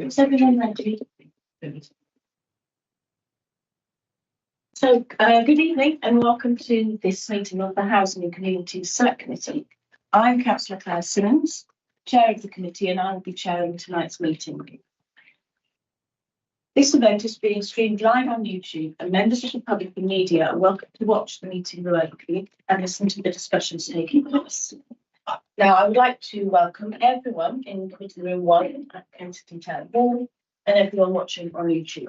Is everyone ready? So, good evening and welcome to this meeting of the Housing and Community Select Committee. I'm Councillor Claire Simmons, Chair of the committee, and I will be chairing tonight's meeting. This event is being streamed live on YouTube, and members of the public and media are welcome to watch the meeting remotely and listen to the discussions taking place. Now, I would like to welcome everyone in Committee Room 1 at Kensington Town Hall and everyone watching on YouTube.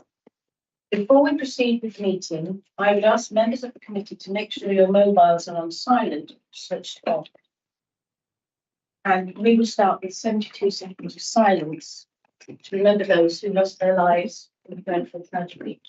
Before we proceed with the meeting, I would ask members of the committee to make sure your mobiles are on silent, switched off. And we will start with 72 seconds of silence to remember those who lost their lives in the Grenfell tragedy.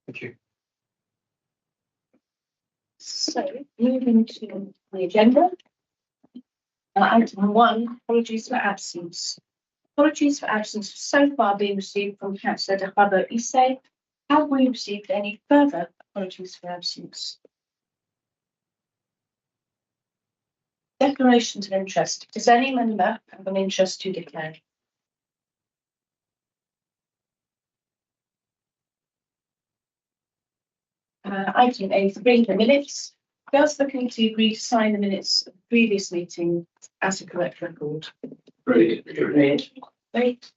Thank you. So, moving to the agenda. Item 1, apologies for absence. Apologies for absence have so far been received from Councillor Dahabo Isse. Have we received any further apologies for absence? Declarations of interest. Does any member have an interest to declare? Item A3, the minutes. Does the committee agree to sign the minutes of the previous meeting as a correct record? Great. Great.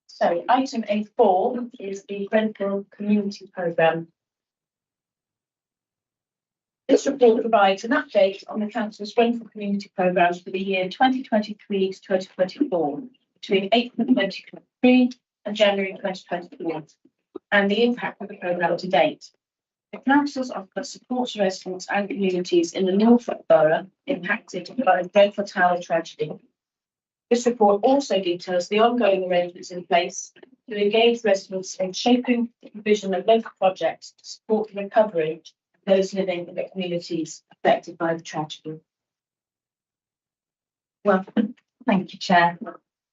So, item A4 is the Grenfell Community Programme. This report provides an update on the Council's Grenfell Community Programmes for the year 2023 to 2024, between April 2023 and January 2024, and the impact of the programme to date. The Council's offer supports residents and communities in the Norfolk Borough impacted by the Grenfell Tower tragedy. This report also details the ongoing arrangements in place to engage residents in shaping the provision of local projects to support the recovery of those living in the communities affected by the tragedy. Well, thank you, Chair.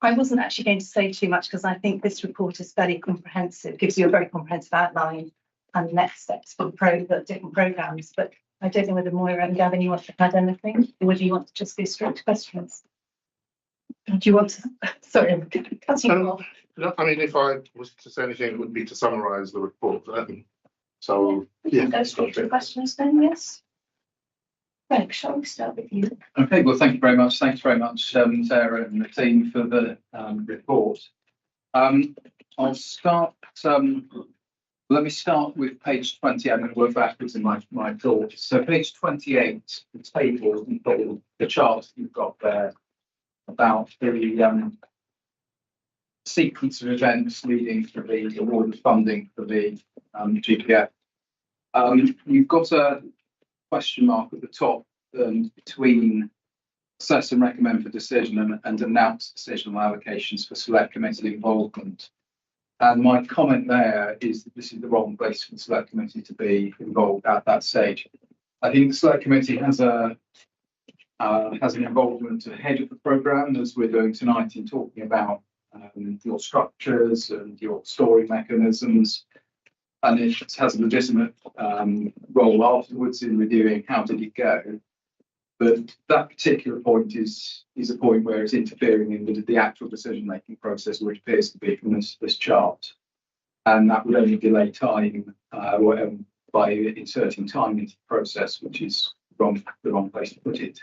I wasn't actually going to say too much because I think this report is very comprehensive, gives you a very comprehensive outline and next steps for the different programmes. But I don't know whether Moira and Gavin, you want to add anything, or would you want to just go straight to questions? Do you want to? Sorry, I'm cutting you off. No, I mean, if I was to say anything, it would be to summarise the report. So, yeah. Go straight to the questions then, yes. Greg, shall we start with you? Okay, well, thank you very much. Thanks very much, Sarah and the team for the report. I'll start. Let me start with page 20. I'm going to work backwards in my thoughts. So, page 28, the table, the charts you've got there about the sequence of events leading to the award of funding for the GPF. You've got a question mark at the top between assess and recommend for decision and announce decisional allocations for select committee involvement. And my comment there is that this is the wrong place for the select committee to be involved at that stage. I think the select committee has an involvement ahead of the programme, as we're doing tonight in talking about your structures and your scoring mechanisms. and it has a legitimate role afterwards in reviewing how did it go. But that particular point is a point where it's interfering in the actual decision-making process, which appears to be from this chart. And that would only delay time by inserting time into the process, which is the wrong place to put it.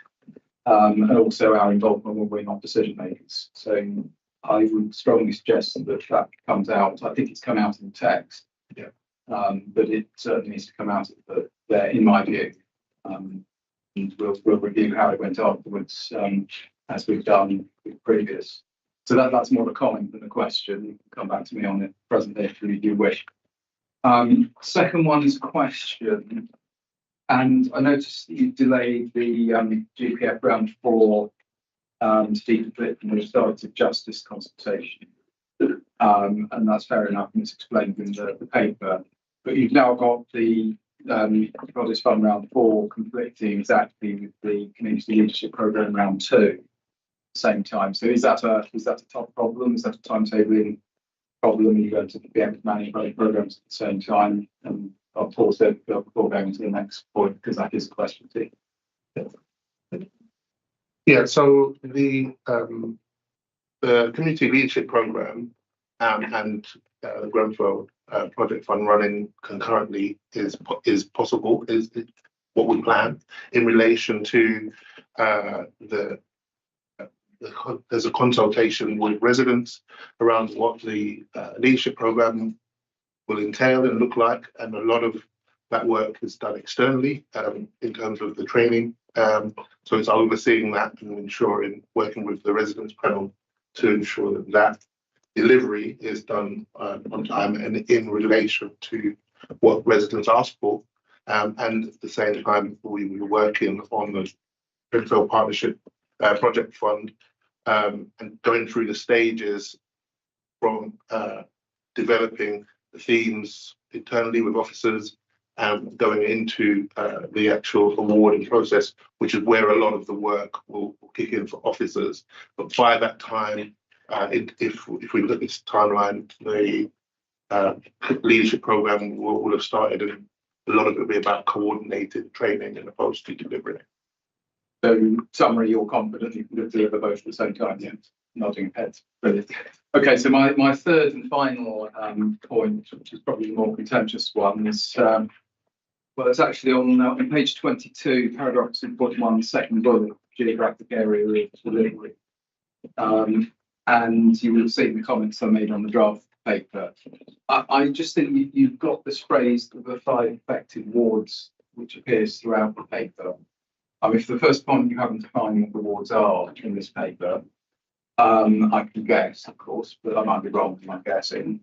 And also our involvement when we're not decision makers. So I would strongly suggest that that comes out. I think it's come out in the text. Yeah. But it certainly needs to come out there, in my view. And we'll review how it went afterwards, as we've done with previous. So that's more a comment than a question. You can come back to me on it presently if you wish. Second one is a question. And I noticed that you delayed the GPF round 4 to be completed from the restorative justice consultation. And that's fair enough, and it's explained in the paper. But you've now got the Bodies Fund round 4 conflicting exactly with the community leadership programme round 2 at the same time. So is that a top problem? Is that a timetabling problem? Are you going to be able to manage both programmes at the same time? And I'll pause there before going to the next point, because that is a question too. Yeah, so the community leadership programme and the Grenfell project fund running concurrently is possible, is what we plan in relation to there's a consultation with residents around what the leadership programme will entail and look like, and a lot of that work is done externally in terms of the training. So it's overseeing that and ensuring, working with the residents panel to ensure that that delivery is done on time and in relation to what residents ask for. And at the same time, we were working on the Grenfell Partnership Project Fund and going through the stages from developing the themes internally with officers and going into the actual awarding process, which is where a lot of the work will kick in for officers. But by that time, if we look at this timeline, the leadership program will have started, and a lot of it will be about coordinated training as opposed to delivering it. So, summary, you're confident you can deliver both at the same time? Yeah, nodding heads. Brilliant. Okay, so my third and final point, which is probably the more contentious one, is well, it's actually on page 22, paragraph 2.1, second bullet, geographic area of delivery. And you will have seen the comments I made on the draft paper. I just think you've got this phrase of the 5 affected wards, which appears throughout the paper. I mean, for the first point, you haven't defined what the wards are in this paper. I can guess, of course, but I might be wrong in my guessing.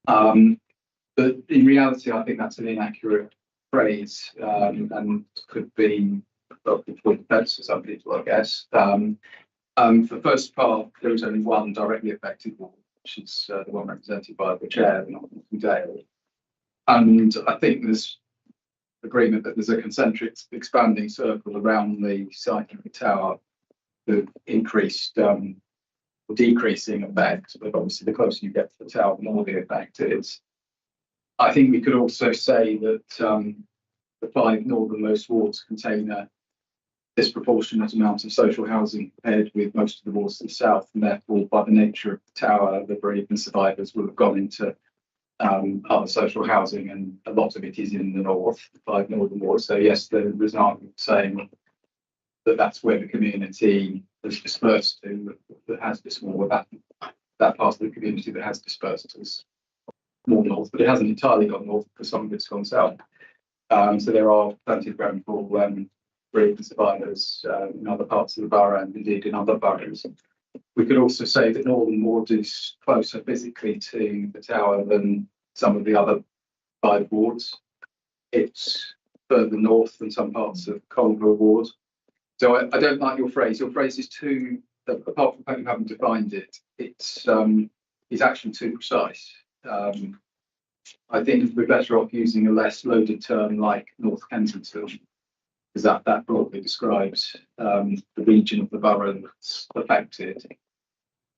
But in reality, I think that's an inaccurate phrase and could be for defence for some people, I guess. For the first part, there is only one directly affected ward, which is the one represented by the chair, Norton Dale. And I think there's agreement that there's a concentric expanding circle around the site of the tower, the increased or decreasing effect, but obviously the closer you get to the tower, the more the effect is. I think we could also say that the 5 northernmost wards contain a disproportionate amount of social housing compared with most of the wards to the south, and therefore, by the nature of the tower, the bereavement survivors will have gone into other social housing, and a lot of it is in the north, the 5 northern wards. So yes, there's an argument saying that that's where the community has dispersed to, that has this more that part of the community that has dispersed is more north, but it hasn't entirely gone north because some of it's gone south. So there are plenty of ground for bereavement survivors in other parts of the borough and indeed in other boroughs. We could also say that Northern Ward is closer physically to the tower than some of the other 5 wards. It's further north than some parts of Colville Ward. So I don't like your phrase. Your phrase is too, apart from the fact you haven't defined it, it's actually too precise. I think we're better off using a less loaded term like North Kensington, because that broadly describes the region of the borough that's affected.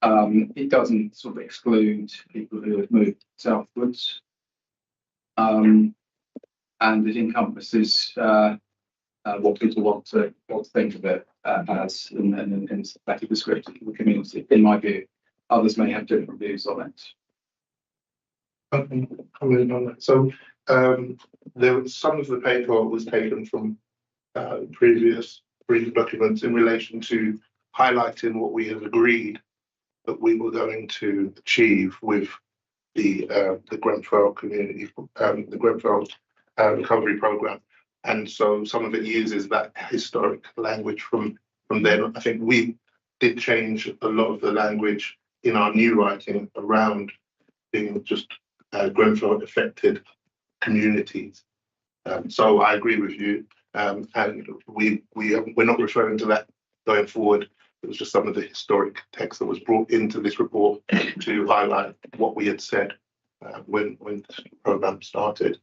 It doesn't sort of exclude people who have moved southwards. And it encompasses what people want to think of it as, and it's better descriptive of the community, in my view. Others may have different views on it. Commenting on that. So there was some of the paper was taken from previous documents in relation to highlighting what we had agreed that we were going to achieve with the Grenfell community, the Grenfell recovery program. And so some of it uses that historic language from then. I think we did change a lot of the language in our new writing around being just Grenfell affected communities. So I agree with you, and we're not referring to that going forward. It was just some of the historic text that was brought into this report to highlight what we had said when the program started.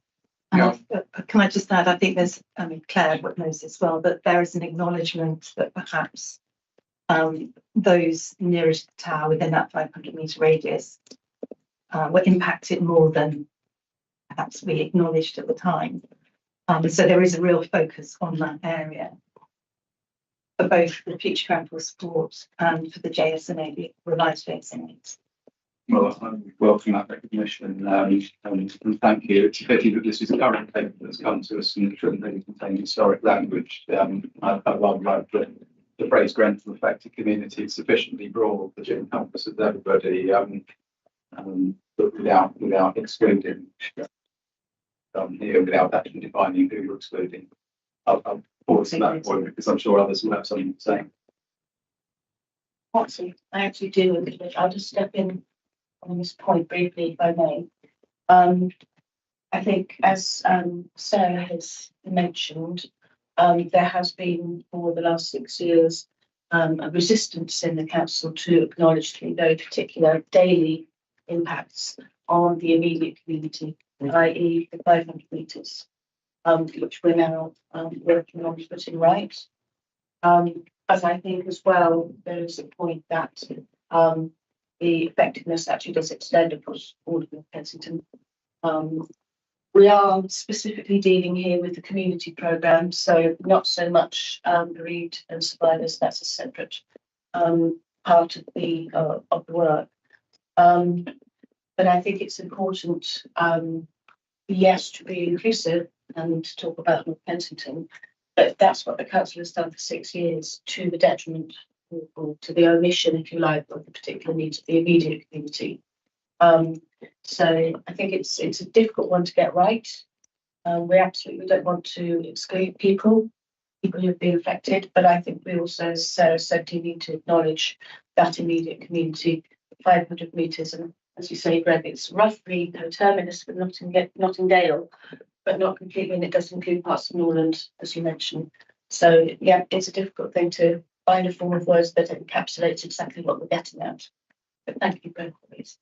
Can I just add, I think there's, Claire knows as well, that there is an acknowledgement that perhaps those nearest the tower within that 500-metre radius were impacted more than perhaps we acknowledged at the time. So there is a real focus on that area for both the future Grenfell support and for the JSNA, the revised JSNA. Well, I welcome that recognition, and thank you. It's a pity that this is a current paper that's come to us and it shouldn't really contain historic language. I rather like the phrase Grenfell affected community is sufficiently broad that it encompasses everybody, but without excluding here, without actually defining who you're excluding. I'll pause at that point because I'm sure others will have something to say. Actually, I actually do. I'll just step in on this point briefly, if I may. I think, as Sarah has mentioned, there has been for the last 6 years a resistance in the council to acknowledge the very particular daily impacts on the immediate community, i.e. the 500 metres, which we're now working on putting right. As I think as well, there is a point that the effectiveness actually does extend across all of Kensington. We are specifically dealing here with the community programme, so not so much bereaved and survivors. That's a separate part of the work. But I think it's important, yes, to be inclusive and to talk about North Kensington, but that's what the council has done for 6 years, to the detriment or to the omission, if you like, of the particular needs of the immediate community. So I think it's a difficult one to get right. We absolutely don't want to exclude people who've been affected, but I think we also, as Sarah said, do need to acknowledge that immediate community, 500 metres, and as you say, Greg, it's roughly coterminous with Nottingdale, but not completely, and it does include parts of Norland, as you mentioned. So yeah, it's a difficult thing to find a form of words that encapsulates exactly what we're getting at. But thank you both, please.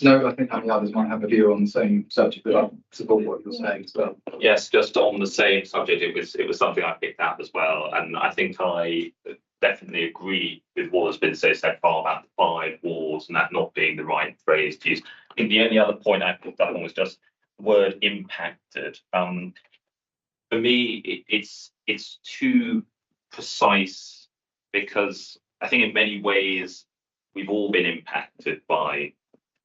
No, I think any others might have a view on the same subject, but I support what you're saying as well. Yes, just on the same subject, it was something I picked out as well, and I think I definitely agree with what has been said so far about the 5 wards and that not being the right phrase to use. I think the only other point I picked up on was just the word impacted. For me, it's too precise, because I think in many ways we've all been impacted by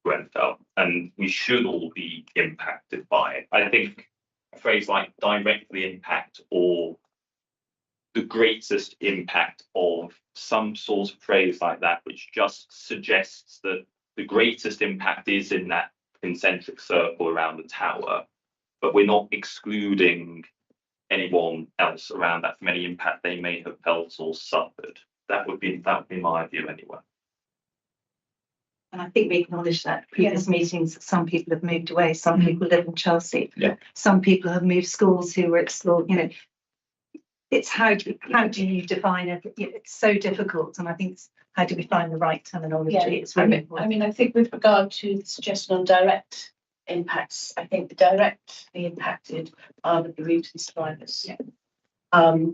Grenfell, and we should all be impacted by it. I think a phrase like directly impact or the greatest impact, of some sort of phrase like that, which just suggests that the greatest impact is in that concentric circle around the tower, but we're not excluding anyone else around that from any impact they may have felt or suffered. That would be my view anyway. And I think we acknowledged that at previous meetings. Some people have moved away. Some people live in Chelsea. Yeah. Some people have moved schools who were explored. You know, it's how do you define it? It's so difficult, and I think it's how do we find the right terminology? Yeah, it's really important. I mean, I think with regard to the suggestion on direct impacts, I think the directly impacted are the bereaved and survivors. Yeah.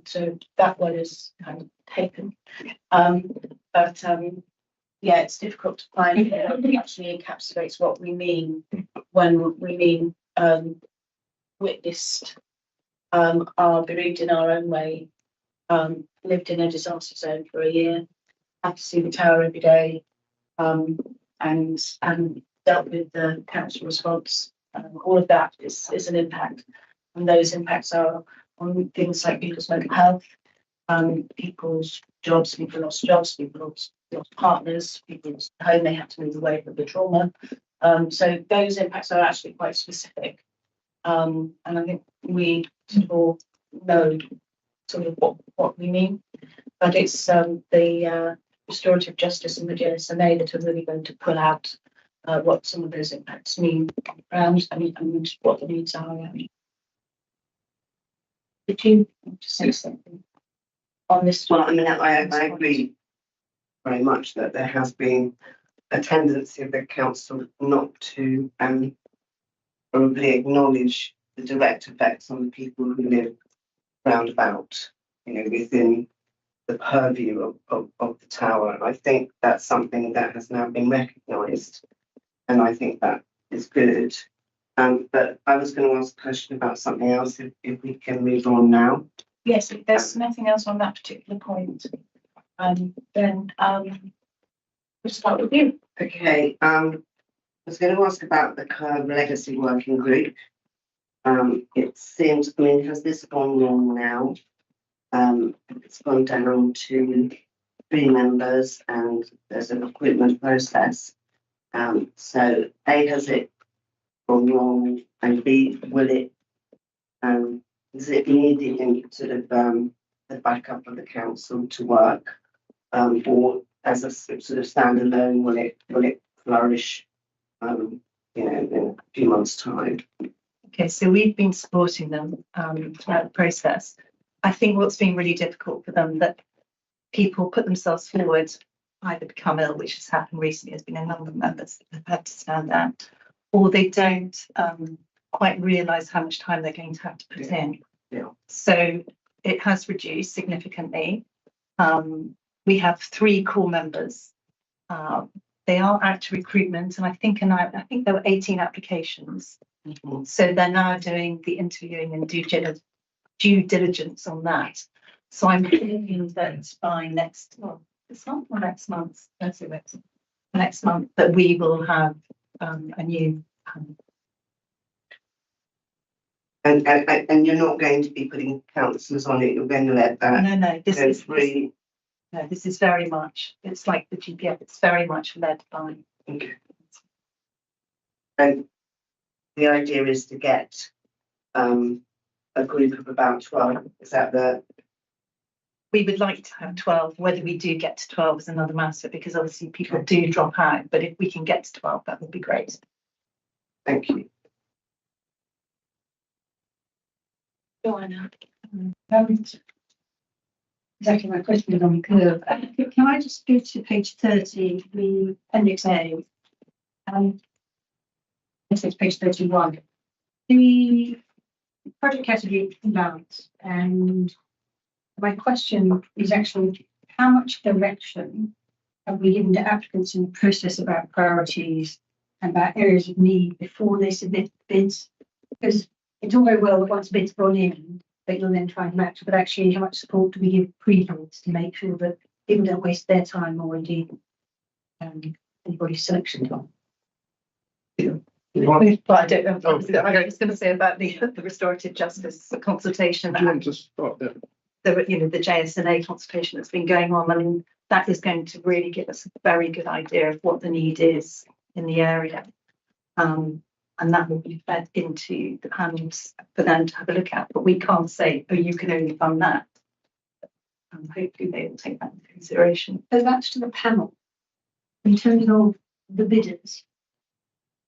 So that one is kind of taken. But yeah, it's difficult to find what actually encapsulates what we mean when we mean witnessed, are bereaved in our own way, lived in a disaster zone for a year, had to see the tower every day, and dealt with the council response. All of that is an impact, and those impacts are on things like people's mental health, people's jobs, people lost jobs, people lost partners, people's home, they had to move away from the trauma. So those impacts are actually quite specific. And I think we sort of all know sort of what we mean. But it's the restorative justice and the GSNA that are really going to pull out what some of those impacts mean around and what the needs are around. Did you want to say something on this Well, one? I mean, I agree very much that there has been a tendency of the council not to probably acknowledge the direct effects on the people who live round about, you know, within the purview of the tower. And I think that's something that has now been recognised, and I think that is good. But I was going to ask a question about something else, if we can move on now. Yes, if there's nothing else on that particular point, then we'll start with you. Okay, I was going to ask about the Curve Legacy Working Group. It seems, I mean, has this gone wrong now? It's gone down to 3 members and there's an recruitment process. So A, has it gone wrong? And B, will it, is it needing sort of the backup of the council to work? Or as a sort of standalone, will it flourish, you know, in a few months' time? Okay, so we've been supporting them throughout the process. I think what's been really difficult for them, that people put themselves forward, either become ill, which has happened recently, there's been a number of members that have had to stand down, or they don't quite realise how much time they're going to have to put in. Yeah. So it has reduced significantly. We have 3 core members. They are out to recruitment, and I think there were 18 applications. Mm-hmm. So they're now doing the interviewing and due diligence on that. So I'm thinking that by next month, that we will have a new. And you're not going to be putting councillors on it, you're going to let that No, go free. this is very much, it's like the GPF, it's very much led by. Okay. And the idea is to get a group of about 12. Is that the? We would like to have 12. Whether we do get to 12 is another matter, because obviously people do drop out. But if we can get to 12, that would be great. Thank you. Joanna. Exactly, my question is on the curve. Can I just go to page 30, the appendix A? This is page 31. The project category imbalance, and my question is actually how much direction have we given to applicants in the process about priorities and about areas of need before they submit bids? Because it's all very well that once bids gone in, that you'll then try and match, but actually how much support do we give pre-bids to make sure that people don't waste their time or indeed anybody's selection time? But I don't know. Oh, I was going to say about the restorative justice consultation. Do you want to start there? The JSNA consultation that's been going on. I mean, that is going to really give us a very good idea of what the need is in the area. And that will be fed into the panels for them to have a look at. But we can't say, oh, you can only fund that. And hopefully they will take that into consideration. So that's to the panel. In terms of the bidders,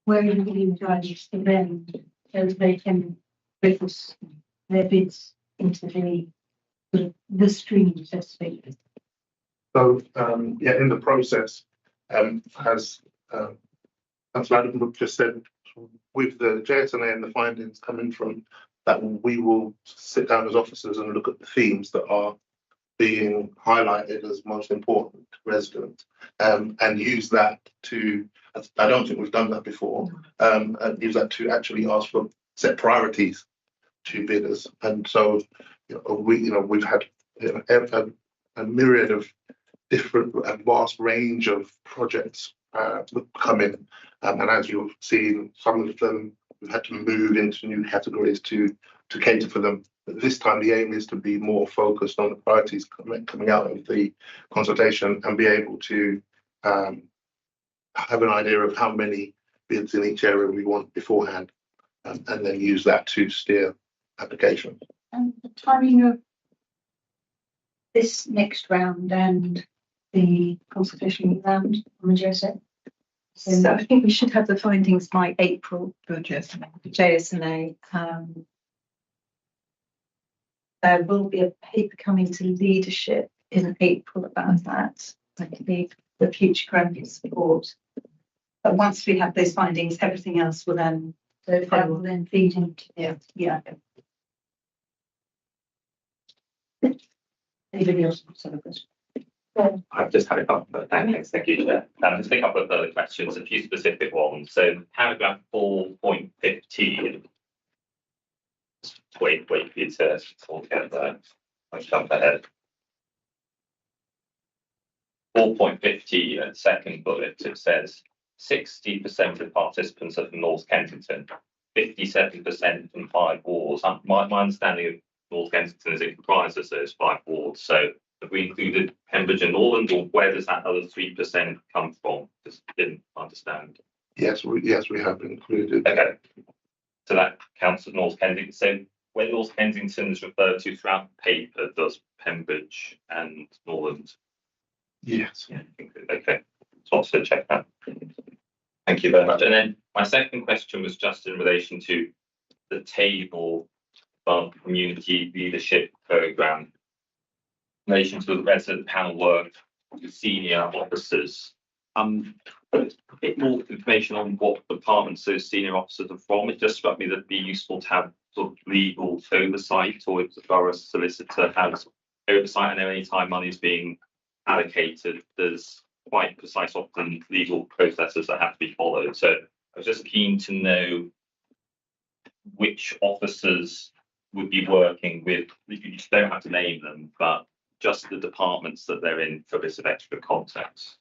where are you giving guidance to them so that they can focus their bids into the stream, so to speak? So, yeah, in the process, as Councillor just said, with the JSNA and the findings coming from that, we will sit down as officers and look at the themes that are being highlighted as most important to residents, and use that to, I don't think we've done that before, and use that to actually ask for set priorities to bidders. And so, we've had a myriad of different, a vast range of projects come in, and as you've seen, some of them we've had to move into new categories to cater for them. But this time, the aim is to be more focused on the priorities coming out of the consultation and be able to have an idea of how many bids in each area we want beforehand, and then use that to steer applications. And the timing of this next round and the consultation round on the JSA? So I think we should have the findings by April for JSNA. There will be a paper coming to leadership in April about that, I believe, the future grant support. But once we have those findings, everything else will then That will then feed into. yeah. Anybody else wants to have a question? I've just had a couple of thanks, thank you, Chair. Just a couple of further questions, a few specific ones. So paragraph 4.15. Wait for you to talk about that. I'll jump ahead. 4.15, second bullet, it says 60% of participants are from North Kensington, 57% from 5 wards. My understanding of North Kensington is it comprises those 5 wards. So have we included Pembridge and Norland, or where does that other 3% come from? Just didn't understand. Yes, we have included. Okay, so that counts as North Kensington. So when North Kensington is referred to throughout the paper, does Pembridge and Norland? Yes. Yeah, okay. So also check that. Thank you very much. And then my second question was just in relation to the table of community leadership programme in relation to the resident panel work with senior officers. A bit more information on what departments those senior officers are from. It just struck me that it'd be useful to have sort of legal oversight, or if the borough solicitor has oversight. I know any time money is being allocated, there's quite precise, often legal processes that have to be followed. So I was just keen to know which officers would be working with, you don't have to name them, but just the departments that they're in for a bit of extra context.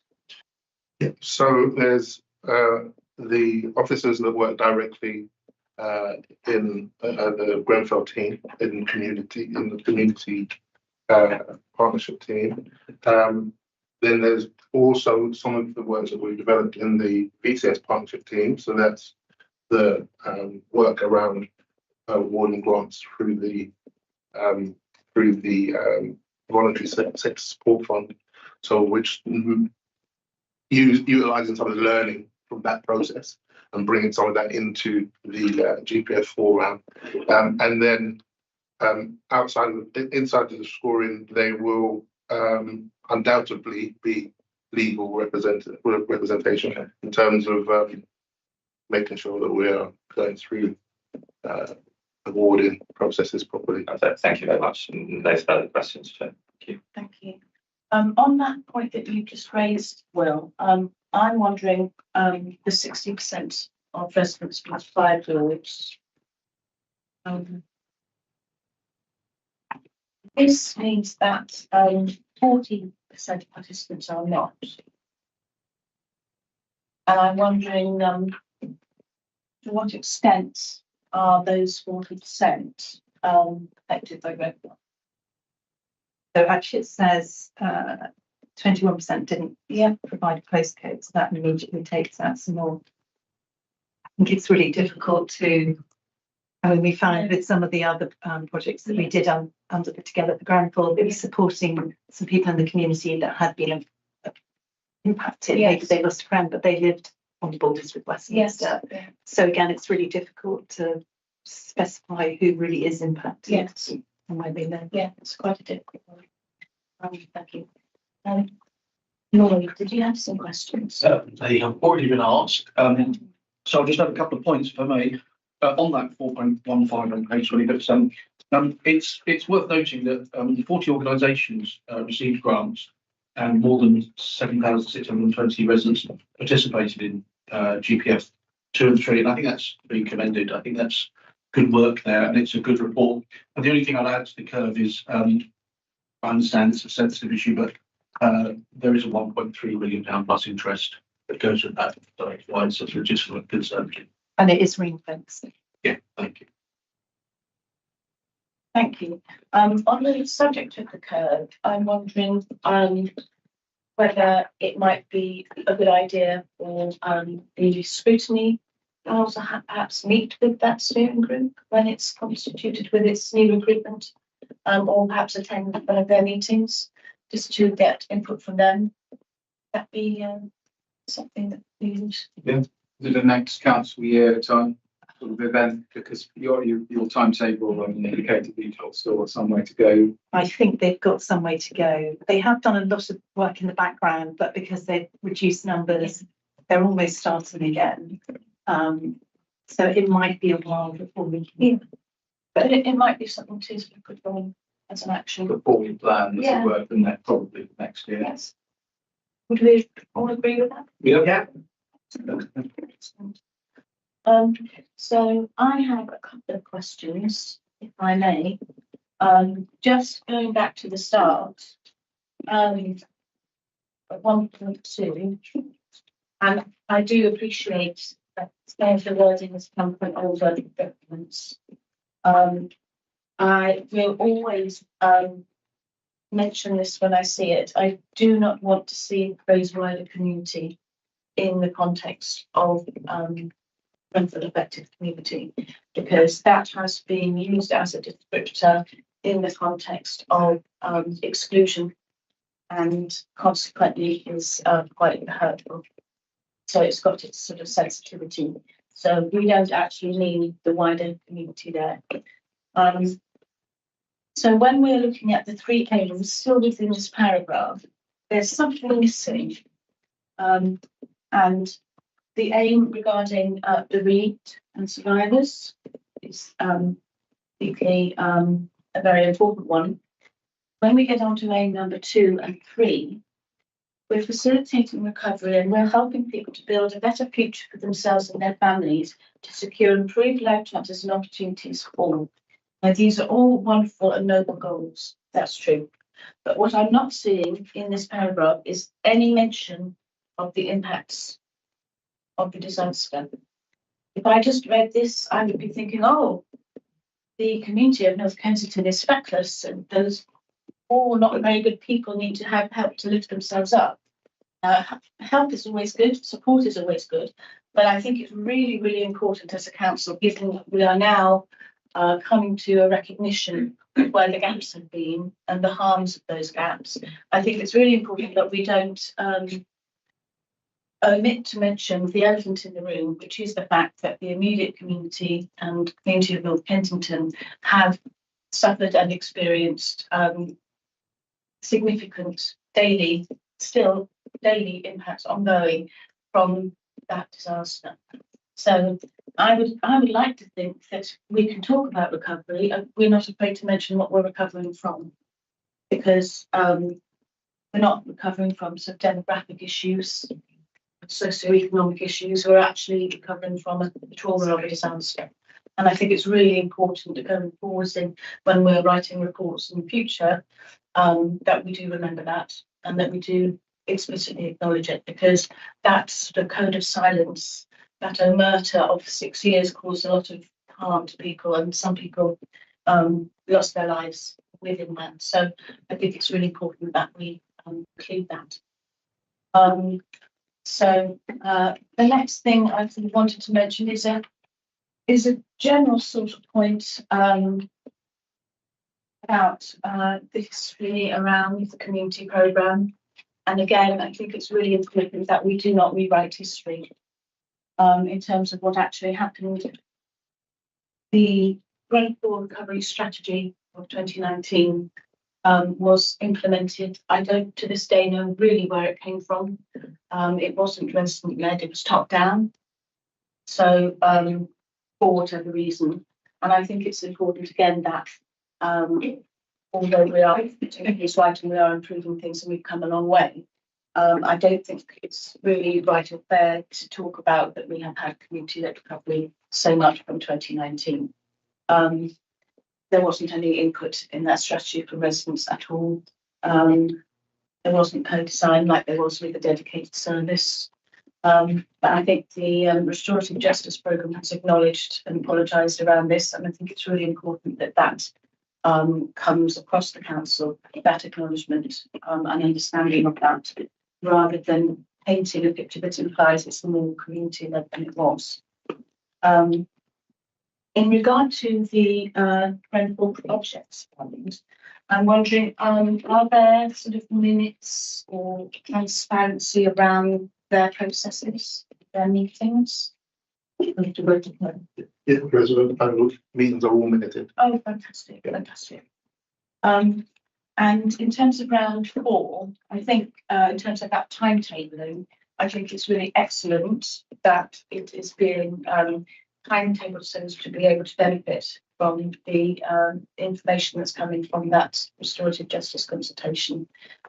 Yeah, so there's the officers that work directly in the Grenfell team, in the community partnership team. Then there's also some of the works that we've developed in the BCS partnership team. So that's the work around awarding grants through the voluntary sector support fund. So which utilizing some of the learning from that process and bringing some of that into the GPF4 round. And then inside of the scoring, they will undoubtedly be legal representation in terms of making sure that we are going through awarding processes properly. Thank you very much. No further questions, Chair. Thank you. Thank you. On that point that you just raised, Will, I'm wondering, the 60% of residents with 5 wards. This means that 40% of participants are not. And I'm wondering to what extent are those 40% affected by Grenfell? So actually it says 21% didn't provide a postcode, so that immediately takes out some more. I think it's really difficult to, we found with some of the other projects that we did together for Grenfell, it was supporting some people in the community that had been impacted. Yes. Maybe they lost a friend, but they lived on the borders with Westminster. Yes. So again, it's really difficult to specify who really is impacted. Yes. And where they live. Yeah, it's quite a difficult one. Thank you. Lloyd, did you have some questions? They have already been asked. So I'll just have a couple of points if I may. On that 4.15 on page 20, but It's worth noting that 40 organisations received grants and more than 7,620 residents participated in GPF 2 and 3. And I think that's being commended. I think that's good work there, and it's a good report. And the only thing I'd add to the curve is I understand it's a sensitive issue, but there is a £1.3 million plus interest that goes with that. So that's why it's such a legitimate concern. And it is ring fenced. Yeah, thank you. Thank you. On the subject of the curve, I'm wondering whether it might be a good idea for the scrutiny also perhaps meet with that steering group when it's constituted with its new recruitment, or perhaps attend one of their meetings just to get input from them. That be something that we would. Is it the next council year time sort of event? Because your timetable indicated that you've got still some way to go. I think they've got some way to go. They have done a lot of work in the background, but because they've reduced numbers, they're almost starting again. So it might be a while before we can. But it might be something to sort of put on as an action. Before we plan, as it were, and then probably next year. Yes. Would we all agree with that? Yeah. So I have a couple of questions, if I may. Just going back to the start, at 1.2, and I do appreciate that some of the wording has come from older documents. I will always mention this when I see it. I do not want to see the phrase wider community in the context of Renfrew affected community, because that has been used as a descriptor in the context of exclusion, and consequently is quite hurtful. So it's got its sort of sensitivity. So we don't actually mean the wider community there. So when we're looking at the three aims still within this paragraph, there's something missing. And the aim regarding bereaved and survivors is particularly a very important one. When we get on to aim number 2 and 3, we're facilitating recovery and we're helping people to build a better future for themselves and their families to secure improved life chances and opportunities for all. Now, these are all wonderful and noble goals. That's true. But what I'm not seeing in this paragraph is any mention of the impacts of the disaster. If I just read this, I would be thinking, oh, the community of North Kensington is feckless and those all not very good people need to have help to lift themselves up. Help is always good, support is always good, but I think it's really, really important as a council, given that we are now coming to a recognition of where the gaps have been and the harms of those gaps. I think it's really important that we don't omit to mention the elephant in the room, which is the fact that the immediate community and community of North Kensington have suffered and experienced significant daily impacts ongoing from that disaster. So I would like to think that we can talk about recovery and we're not afraid to mention what we're recovering from, because we're not recovering from some demographic issues, socioeconomic issues. We're actually recovering from the trauma of a disaster. And I think it's really important that going forward when we're writing reports in the future, that we do remember that and that we do explicitly acknowledge it, because that sort of code of silence, that omerta of 6 years caused a lot of harm to people, and some people lost their lives within that. So I think it's really important that we include that. So the next thing I wanted to mention is a general sort of point about the history around the community programme. And again, I think it's really important that we do not rewrite history in terms of what actually happened. The Rainfall Recovery Strategy of 2019 was implemented. I don't to this day know really where it came from. It wasn't resident led, it was top down. So for whatever reason, and I think it's important again that Although we are, he's right, and we are improving things and we've come a long way. I don't think it's really right or fair to talk about that we have had community-led recovery so much from 2019. There wasn't any input in that strategy from residents at all. There wasn't co-design like there was with the dedicated service. But I think the restorative justice programme has acknowledged and apologised around this, and I think it's really important that that comes across the council, that acknowledgement and understanding of that, rather than painting a picture that implies it's more community-led than it was. In regard to the Grenfell projects fundings, I'm wondering, are there sort of minutes or transparency around their processes, their meetings? Yeah, the resident panel meetings are all minuted. Oh, fantastic, fantastic. And in terms of round 4, I think in terms of that timetabling, I think it's really excellent that it is being timetabled so as to be able to benefit from the information that's coming from that restorative justice consultation.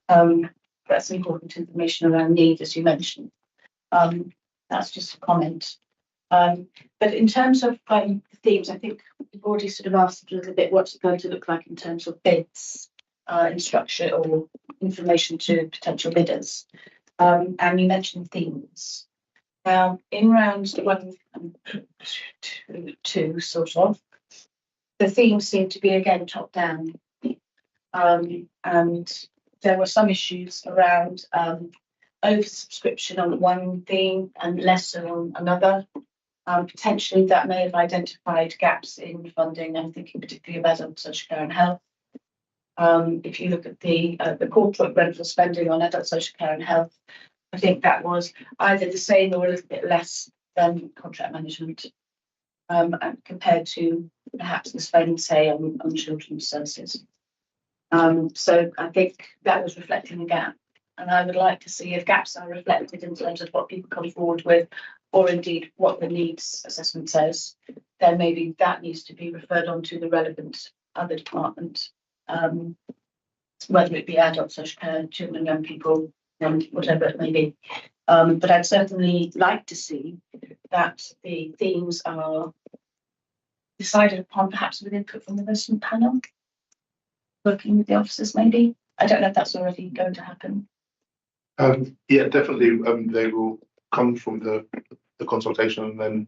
That's important information around need, as you mentioned. That's just a comment. But in terms of themes, I think we've already sort of asked a little bit what's it going to look like in terms of bids, structure or information to potential bidders. And you mentioned themes. Now, in rounds 1 and 2, sort of, the themes seem to be again top down. And there were some issues around oversubscription on one theme and lesser on another. Potentially that may have identified gaps in funding. I'm thinking particularly of adult social care and health. If you look at the corporate rental spending on adult social care and health, I think that was either the same or a little bit less than contract management, compared to perhaps the spend, say, on children's services. So I think that was reflecting a gap. And I would like to see if gaps are reflected in terms of what people come forward with, or indeed what the needs assessment says, then maybe that needs to be referred on to the relevant other department, whether it be adult social care, children, young people, whatever it may be. But I'd certainly like to see that the themes are decided upon perhaps with input from the resident panel, working with the officers maybe. I don't know if that's already going to happen. Yeah, definitely. They will come from the consultation, and then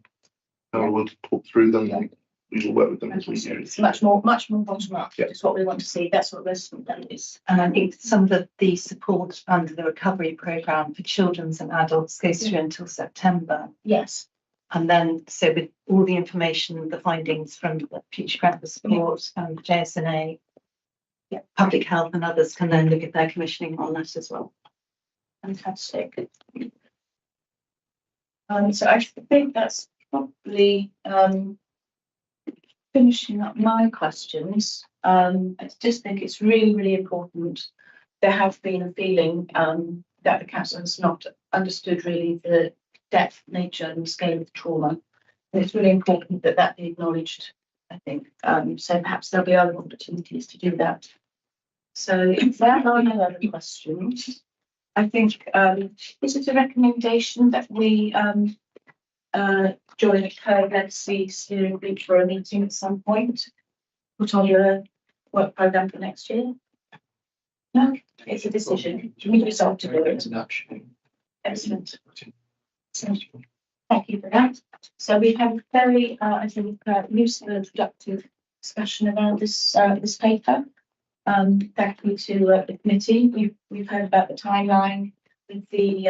we'll talk through them. Yeah. We will work with them as we do. It's much more bottom up. Yeah. It's what we want to see. That's what resident panel is. And I think some of the support under the recovery programme for children and adults goes through until September. Yes. And then, so with all the information, the findings from the Future Grenfell support and JSNA, public health and others can then look at their commissioning on that as well. Fantastic. So I think that's probably finishing up my questions. I just think it's really, really important. There has been a feeling that the council has not understood really the depth, nature and scale of the trauma. And it's really important that that be acknowledged, I think. So perhaps there'll be other opportunities to do that. So if there are no other questions, I think is it a recommendation that we join a co-legacy steering group for a meeting at some point, put on your work programme for next year? No, it's a decision. We resolve to do it. Excellent. So, thank you for that. So we've had a very, I think, useful and productive discussion around this this paper. Thank you to the committee. We've heard about the timeline with the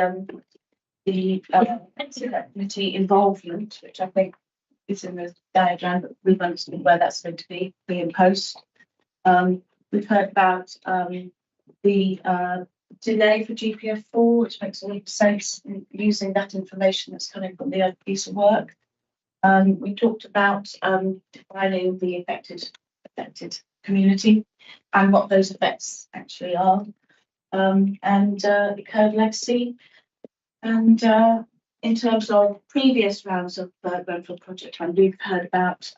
committee involvement, which I think is in the diagram, but we've understood where that's going to be in post. We've heard about the delay for GPF4, which makes a lot of sense in using that information that's coming from the other piece of work. We talked about defining the affected community and what those effects actually are, and the code legacy. And in terms of previous rounds of Grenfell project, and we've heard about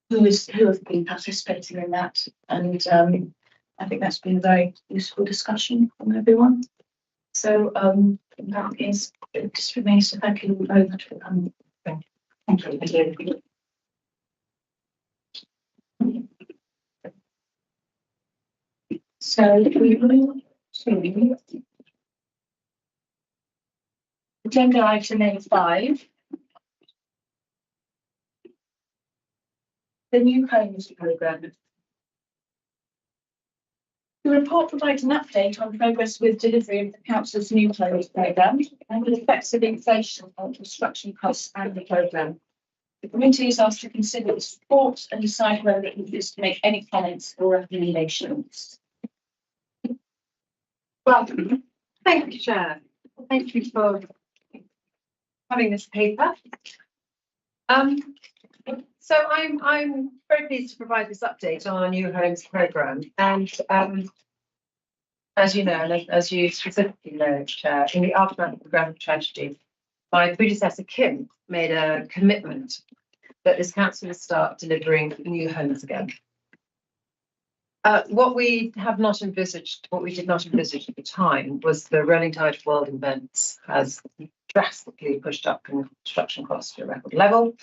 who have been participating in that. And I think that's been a very useful discussion from everyone. So that is, it just remains to thank you very much for coming. Thank you. So we move to agenda item A5. The New Homes Programme. The report provides an update on progress with delivery of the Council's New Homes Programme and the effects of inflation on construction costs and the programme. The committee is asked to consider its report and decide whether it wishes to make any comments or recommendations. Well, thank you, Chair. Thank you for having this paper. So I'm very pleased to provide this update on our New Homes Programme. And as you know, and as you specifically know, Chair, in the aftermath of the Grenfell tragedy, my predecessor Kim made a commitment that this council would start delivering new homes again. What we did not envisage at the time was the rolling tide of world events has drastically pushed up construction costs to a record level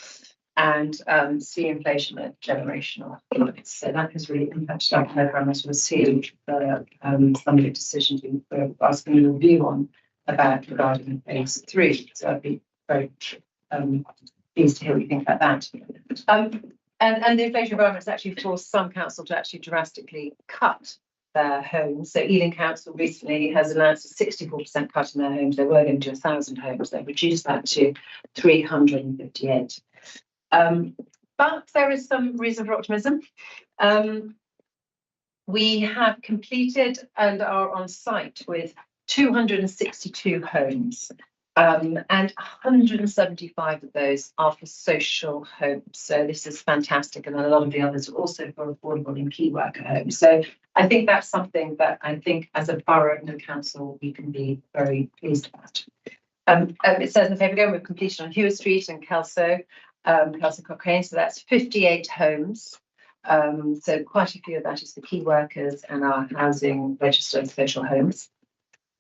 and see inflation at generational highs. So that has really impacted our programme, as we'll see the summary decision we're asking a review on about regarding phase 3. So I'd be very pleased to hear what you think about that. And the inflation environment has actually forced some council to actually drastically cut their homes. So Ealing Council recently has announced a 64% cut in their homes. They were going to 1,000 homes. They've reduced that to 358. But there is some reason for optimism. We have completed and are on site with 262 homes. And 175 of those are for social homes. So this is fantastic. And a lot of the others are also for affordable and key worker homes. So I think that's something that I think as a borough and council, we can be very pleased about. It says in the paper again, we've completed on Hewitt Street and Kelso Cochrane. So that's 58 homes. So quite a few of that is the key workers and our housing registered social homes.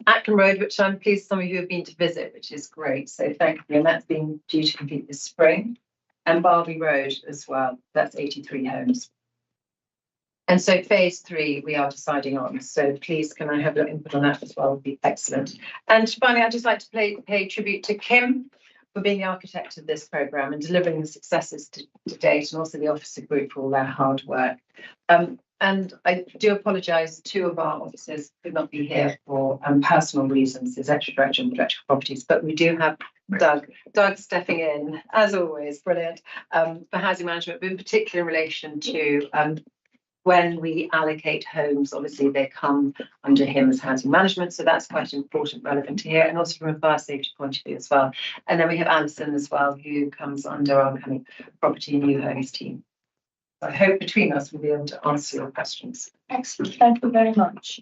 Acklam Road, which I'm pleased some of you have been to visit, which is great. So thank you. And that's been due to complete this spring. And Barbie Road as well. That's 83 homes. And so phase 3 we are deciding on. So please, can I have your input on that as well? Would be excellent. And finally, I'd just like to pay tribute to Kim for being the architect of this programme and delivering the successes to date, and also the officer group for all their hard work. And I do apologise, 2 of our officers could not be here for personal reasons, the Executive Director and Director of Properties, but we do have Doug stepping in, as always, brilliant, for housing management, but in particular in relation to when we allocate homes, obviously they come under him as housing management, so that's quite important, relevant here, and also from a fire safety point of view as well. And then we have Alison as well, who comes under our kind of property and new homes team. I hope between us we'll be able to answer your questions. Excellent, thank you very much.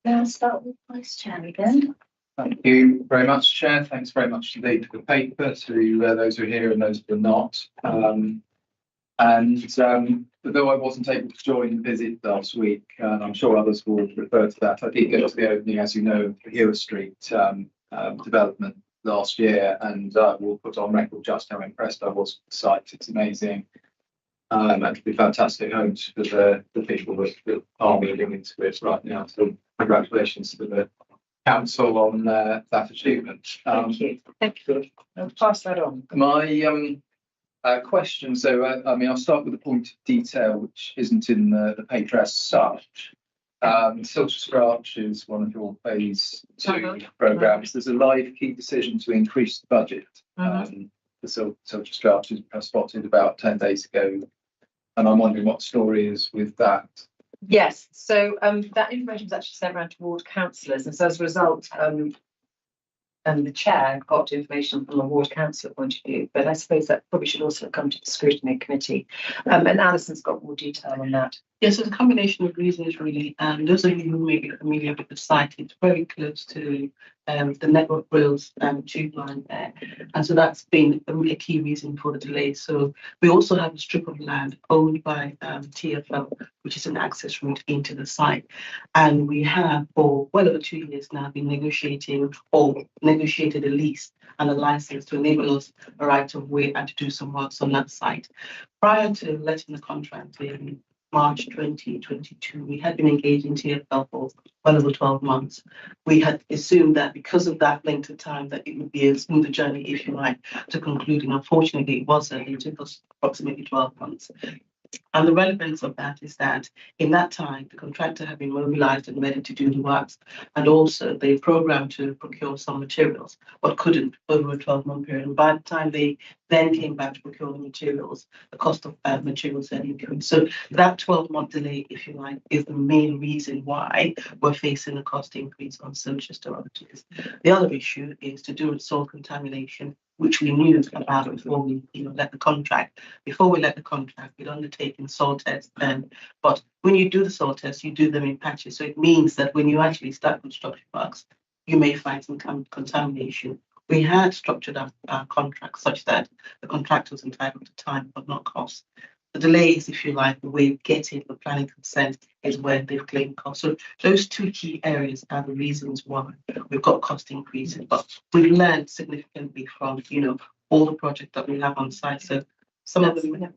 Now I'll start with Vice Chair again. Thank you very much, Chair. Thanks very much indeed for the paper to those who are here and those who are not. Though I wasn't able to join the visit last week, and I'm sure others will refer to that, I did go to the opening, as you know, of the Hewitt Street development last year, and will put on record just how impressed I was with the site. It's amazing. And it'll be fantastic homes for the people that are moving into it right now. So congratulations to the council on that achievement. Thank you. Thank you. I'll pass that on. My question, so I'll start with the point of detail, which isn't in the paper as such. Silchester Crouch is one of your phase 2 programmes. There's a live key decision to increase the budget. The Silchester Crouch was spotted about 10 days ago. And I'm wondering what the story is with that. Yes, so that information was actually sent around to ward councillors, and so as a result, the chair got information from a ward councillor point of view, but I suppose that probably should also come to the scrutiny committee. And Alison's got more detail on that. Yes, it's a combination of reasons really. Those of you who may be familiar with the site, it's very close to the Network Rails tube line there. And so that's been a key reason for the delay. So we also have a strip of land owned by TfL, which is an access route into the site. And we have for well over 2 years now been negotiated a lease and a license to enable us a right of way and to do some works on that site. Prior to letting the contract in March 2022, we had been engaged in TfL for well over 12 months. We had assumed that because of that length of time that it would be a smoother journey, if you like, to conclude. And unfortunately, it wasn't. It took us approximately 12 months. And the relevance of that is that in that time, the contractor had been mobilized and ready to do the works. And also they programmed to procure some materials, but couldn't over a 12-month period. And by the time they then came back to procure the materials, the cost of materials had increased. So that 12-month delay, if you like, is the main reason why we're facing a cost increase on surface derivatives. The other issue is to do with soil contamination, which we knew about before we let the contract. Before we let the contract, we'd undertaken soil tests then. But when you do the soil tests, you do them in patches. So it means that when you actually start construction works, you may find some contamination. We had structured our contract such that the contractor was entitled to time but not cost. The delays, if you like, the way of getting the planning consent is where they've claimed costs. So those two key areas are the reasons why we've got cost increases. But we've learned significantly from, all the projects that we have on site. So some of them,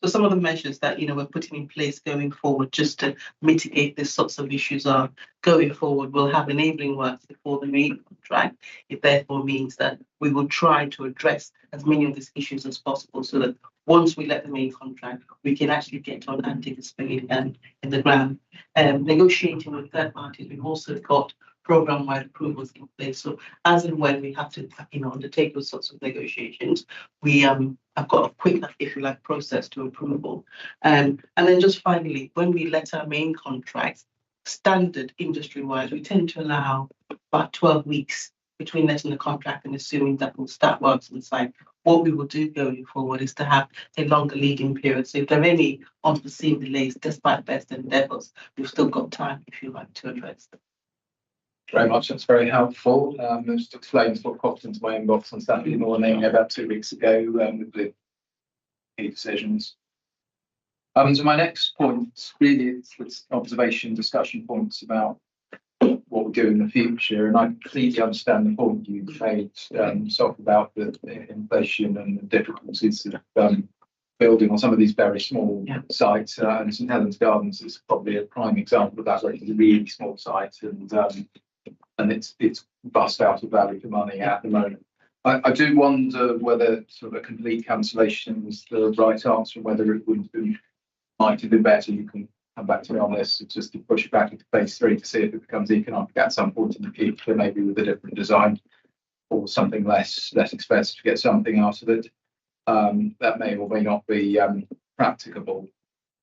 So some of the measures that we're putting in place going forward just to mitigate these sorts of issues are going forward. We'll have enabling works before the main contract. It therefore means that we will try to address as many of these issues as possible so that once we let the main contract, we can actually get on and take a spade in the ground. Negotiating with third parties, we've also got program-wide approvals in place. So as and when we have to, undertake those sorts of negotiations, we have got a quick, if you like, process to approval. And then just finally, when we let our main contracts, standard industry-wide, we tend to allow about 12 weeks between letting the contract and assuming that we'll start works on site. What we will do going forward is to have a longer leading period. So if there are any unforeseen delays, despite best endeavours, we've still got time, if you like, to address them. Very much, that's very helpful. Just explains what popped into my inbox on Saturday morning about 2 weeks ago with the key decisions. So my next point really it's observation, discussion points about what we do in the future, and I completely understand the point you made, Sof, about the inflation and the difficulties of building on some of these very small sites. And St Helens Gardens is probably a prime example of that, where it's a really small site and it's bust out of value for money at the moment. I do wonder whether sort of a complete cancellation was the right answer, whether it might have been better. You can come back to me on this, just to push it back into phase 3 to see if it becomes economic at some point in the future, maybe with a different design or something less expensive to get something out of it. That may or may not be practicable.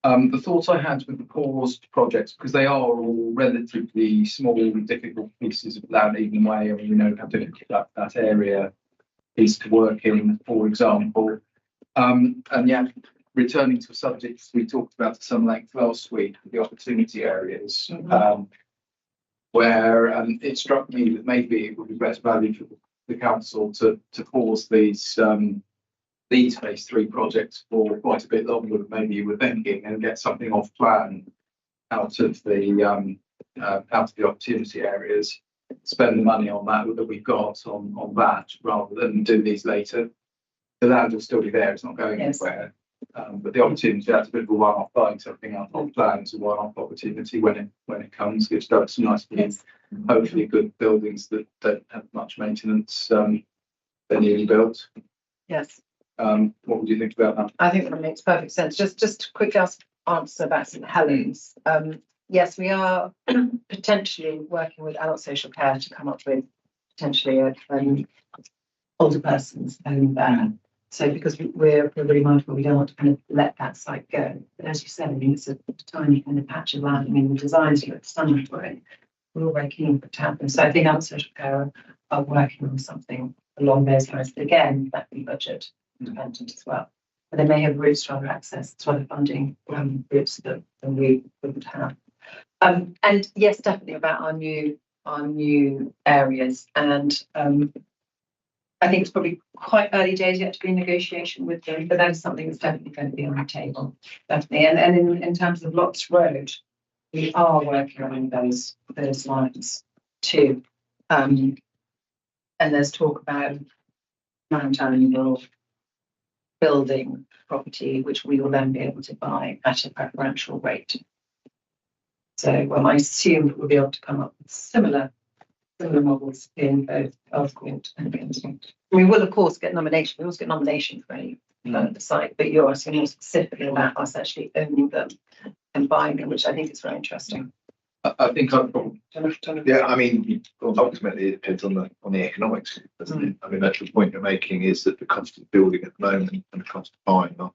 The thoughts I had with the paused projects, because they are all relatively small and difficult pieces of land, even way, and we know how difficult that area is to work in, for example. And yet, returning to subjects we talked about at some length last week, the opportunity areas, where it struck me that maybe it would be better value for the council to pause these phase 3 projects for quite a bit longer than maybe you were thinking, and get something off plan out of the opportunity areas, spend the money on that we've got on that, rather than do these later. The land will still be there, it's not going anywhere. But the opportunity, that's a bit of a one-off, buying something out on plan is a one-off opportunity when it comes. Gives us some nice, hopefully good buildings that don't have much maintenance. They're nearly built. Yes. What would you think about that? I think that makes perfect sense. Just to quickly answer about St Helens. Yes, we are potentially working with adult social care to come up with potentially older persons home ban. So because we're really mindful, we don't want to kind of let that site go. But as you said, I mean, it's a tiny kind of patch of land. I mean, the designs look stunning for it. We're all very keen for it to happen. So I think adult social care are working on something along those lines. But again, that will be budget dependent as well. But they may have routes to other access to other funding routes that we wouldn't have. And yes, definitely about our new areas. And I think it's probably quite early days yet to be in negotiation with them, but that is something that's definitely going to be on the table. Definitely. And in terms of Lotts Road, we are working on those lines too. And there's talk about Mount Annual building property, which we will then be able to buy at a preferential rate. So, well, I assume that we'll be able to come up with similar models in both Elthcourt and Kensington. We will, of course, get nomination. We also get nomination for any site, but you're asking more specifically about us actually owning them and buying them, which I think is very interesting. I think I've Yeah, I mean, ultimately it depends on the economics, doesn't it? I mean, that's the point you're making, is that the cost of building at the moment and the cost of buying are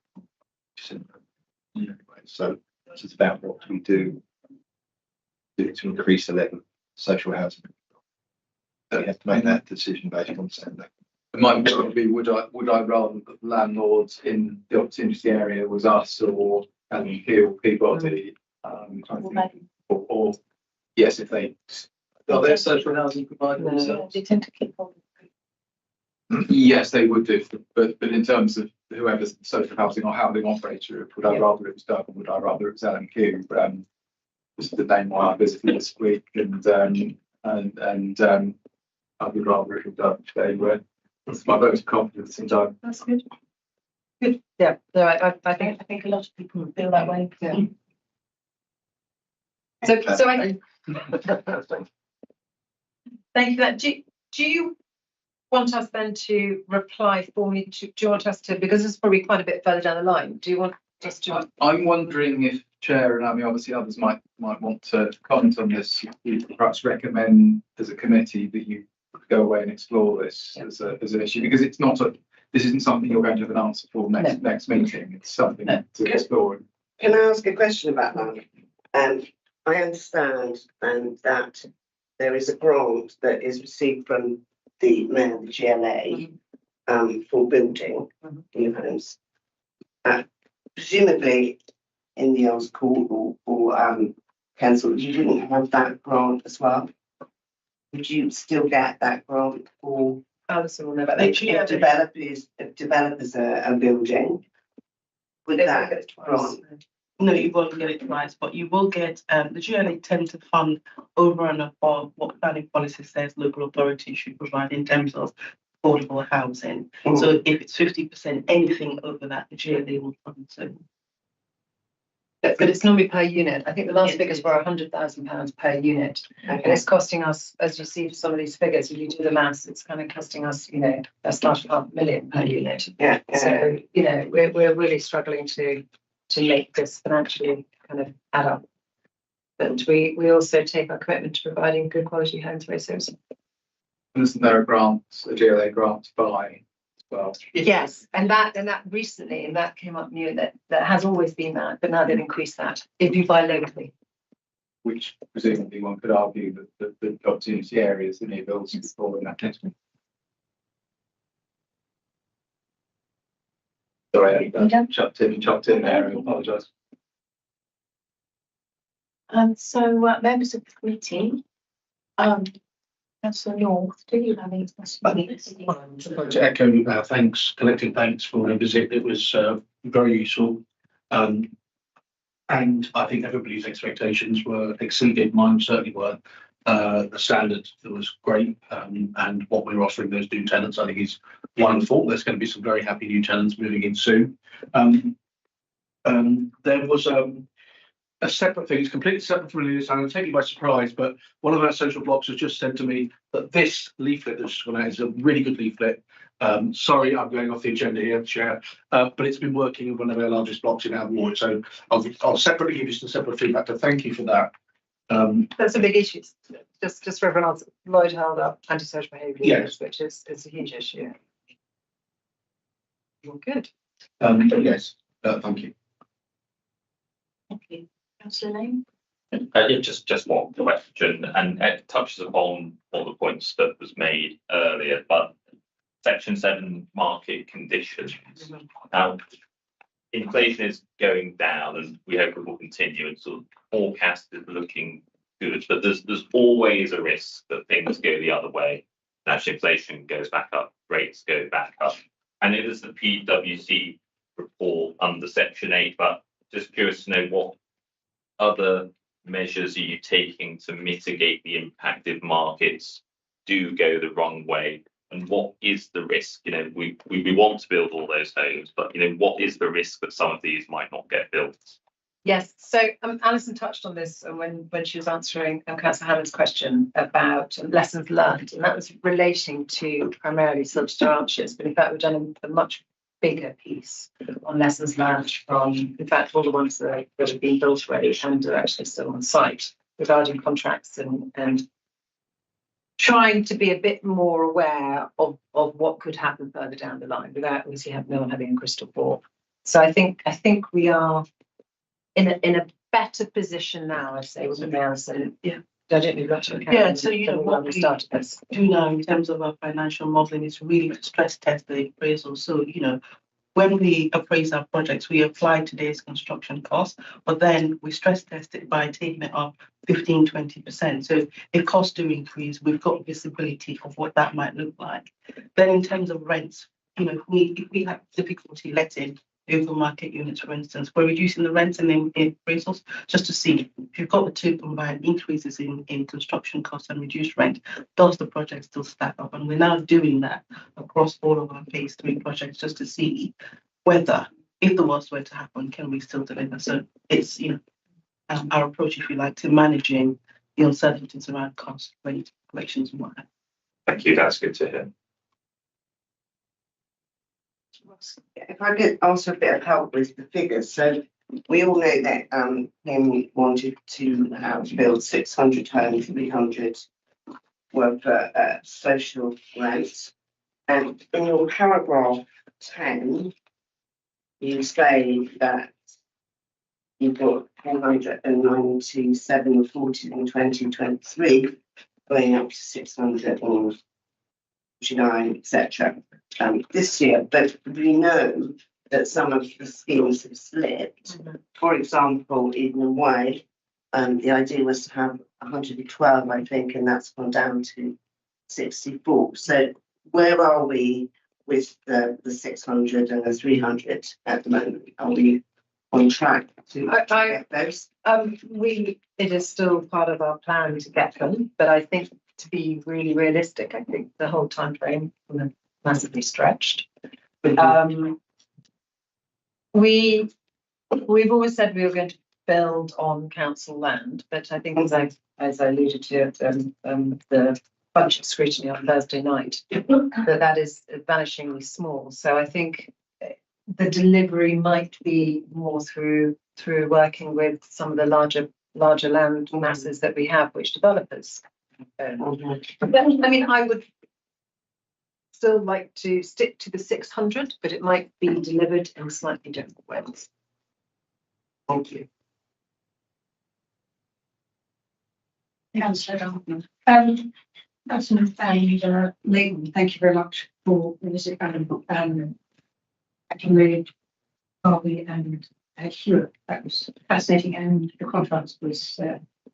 similar. Anyway, so it's about what we do to increase the level of social housing. So you have to make that decision based on Sunday. It might be, would I rather that landlords in the opportunity area was us or Peabody, or yes, if they are there social housing providers themselves? They tend to keep on. Yes, they would do, but in terms of whoever's social housing or housing operator, would I rather it was Doug or would I rather it was L&Q? This is the name why I visited this week, and I would rather it was Doug. They were. That's my vote of confidence in Doug. That's good. Good. Yeah. No, I think a lot of people would feel that way. Yeah. So I thank you for that. Do you want us then to reply formally do you want us to, because this is probably quite a bit further down the line, do you want us to? I'm wondering if Chair, and I mean obviously others might want to comment on this, you perhaps recommend as a committee that you go away and explore this as an issue, because it's not this isn't something you're going to have an answer for next meeting. It's something to explore. Can I ask a question about that? I understand that there is a grant that is received from the Mayor, the GLA, for building new homes. Presumably in the Earls Court or council, you wouldn't have that grant as well. Would you still get that grant for Alison will know about that. if developers are building? Would that grant? No, you won't get it twice, but you will get, the GLA tend to fund over and above what planning policy says local authorities should provide in terms of affordable housing. So if it's 50%, anything over that, the GLA will fund. So. But it's normally per unit. I think the last figures were £100,000 per unit. Okay. And it's costing us, as you see some of these figures, if you do the maths, it's kind of costing us, that's not £500,000 per unit. Yeah. So, we're really struggling to make this financially kind of add up. But we also take our commitment to providing good quality homes very seriously. Isn't there a GLA grant to buy as well? Yes, and that recently, and that came up new, that has always been that, but now they've increased that if you buy locally. Which presumably one could argue that the opportunity areas, the new builds would fall in that category. Sorry, I chopped in there, I apologise. So members of the committee, Councillor North, do you have any questions? I'd like to echo thanks, collective thanks for the visit. It was very useful. And I think everybody's expectations were exceeded. Mine certainly were. The standard was great. And what we're offering those new tenants, I think, is wonderful. There's going to be some very happy new tenants moving in soon. There was a separate thing, it's completely separate from this, I'm going to take you by surprise, but one of our social blocks has just said to me that this leaflet that's gone out is a really good leaflet. Sorry, I'm going off the agenda here, Chair, but it's been working in one of our largest blocks in our ward, so I'll separately give you some separate feedback, so thank you for that. That's a big issue. Just for everyone else, Lloyd held up antisocial behaviour, yes, which is a huge issue. Well, good. Yes, thank you. Thank you. Councillor Lane? Just one question, and it touches upon all the points that was made earlier, but Section 7 market conditions. Now, inflation is going down and we hope it will continue, and sort of forecast is looking good, but there's always a risk that things go the other way. Actually, inflation goes back up, rates go back up. And it is the PwC report under Section 8, but just curious to know what other measures are you taking to mitigate the impact if markets do go the wrong way? And what is the risk? You know, we want to build all those homes, but you know, what is the risk that some of these might not get built? Yes, so Alison touched on this when she was answering Councillor Hammond's question about lessons learned, and that was relating to primarily Silchester Arches, but in fact we've done a much bigger piece on lessons learned from, in fact, all the ones that have been built already and are actually still on site regarding contracts and trying to be a bit more aware of what could happen further down the line without obviously no one having a crystal ball. So I think we are in a better position now, I'd say, with the mayors. And Yeah. I don't know if that's okay. Yeah, so you know what we started this. do now in terms of our financial modelling is really to stress test the appraisal. So, you know, when we appraise our projects, we apply today's construction cost, but then we stress test it by taking it up 15-20%. So if costs do increase, we've got visibility of what that might look like. Then in terms of rents, you know, if we have difficulty letting over market units, for instance, we're reducing the rents and in appraisals just to see if you've got the two combined increases in construction costs and reduced rent, does the project still stack up? And we're now doing that across all of our phase 3 projects just to see whether, if the worst were to happen, can we still deliver? So it's, you know, our approach, if you like, to managing the uncertainties around cost, rate, collections and what have you. Thank you, that's good to hear. If I could ask for a bit of help with the figures, so we all know that Henry wanted to build 600 homes, 300 were for social rent. And in your paragraph 10, you say that you've got 497 reported in 2023, going up to 649, etc. This year, but we know that some of the schemes have slipped. For example, in a way, the idea was to have 112, I think, and that's gone down to 64. So where are we with the 600 and the 300 at the moment? Are we on track to get those? It is still part of our plan to get them, but I think to be really realistic, I think the whole time frame massively stretched. We've always said we were going to build on council land, but I think as I alluded to the budget scrutiny on Thursday night, that is vanishingly small. So I think the delivery might be more through working with some of the larger land masses that we have, which developers own. But, I mean, I would still like to stick to the 600, but it might be delivered in slightly different ways. Thank you. Councillor Councillor Leighton, thank you very much for the visit and acting really Harvey and Hewitt. That was fascinating, and the conference was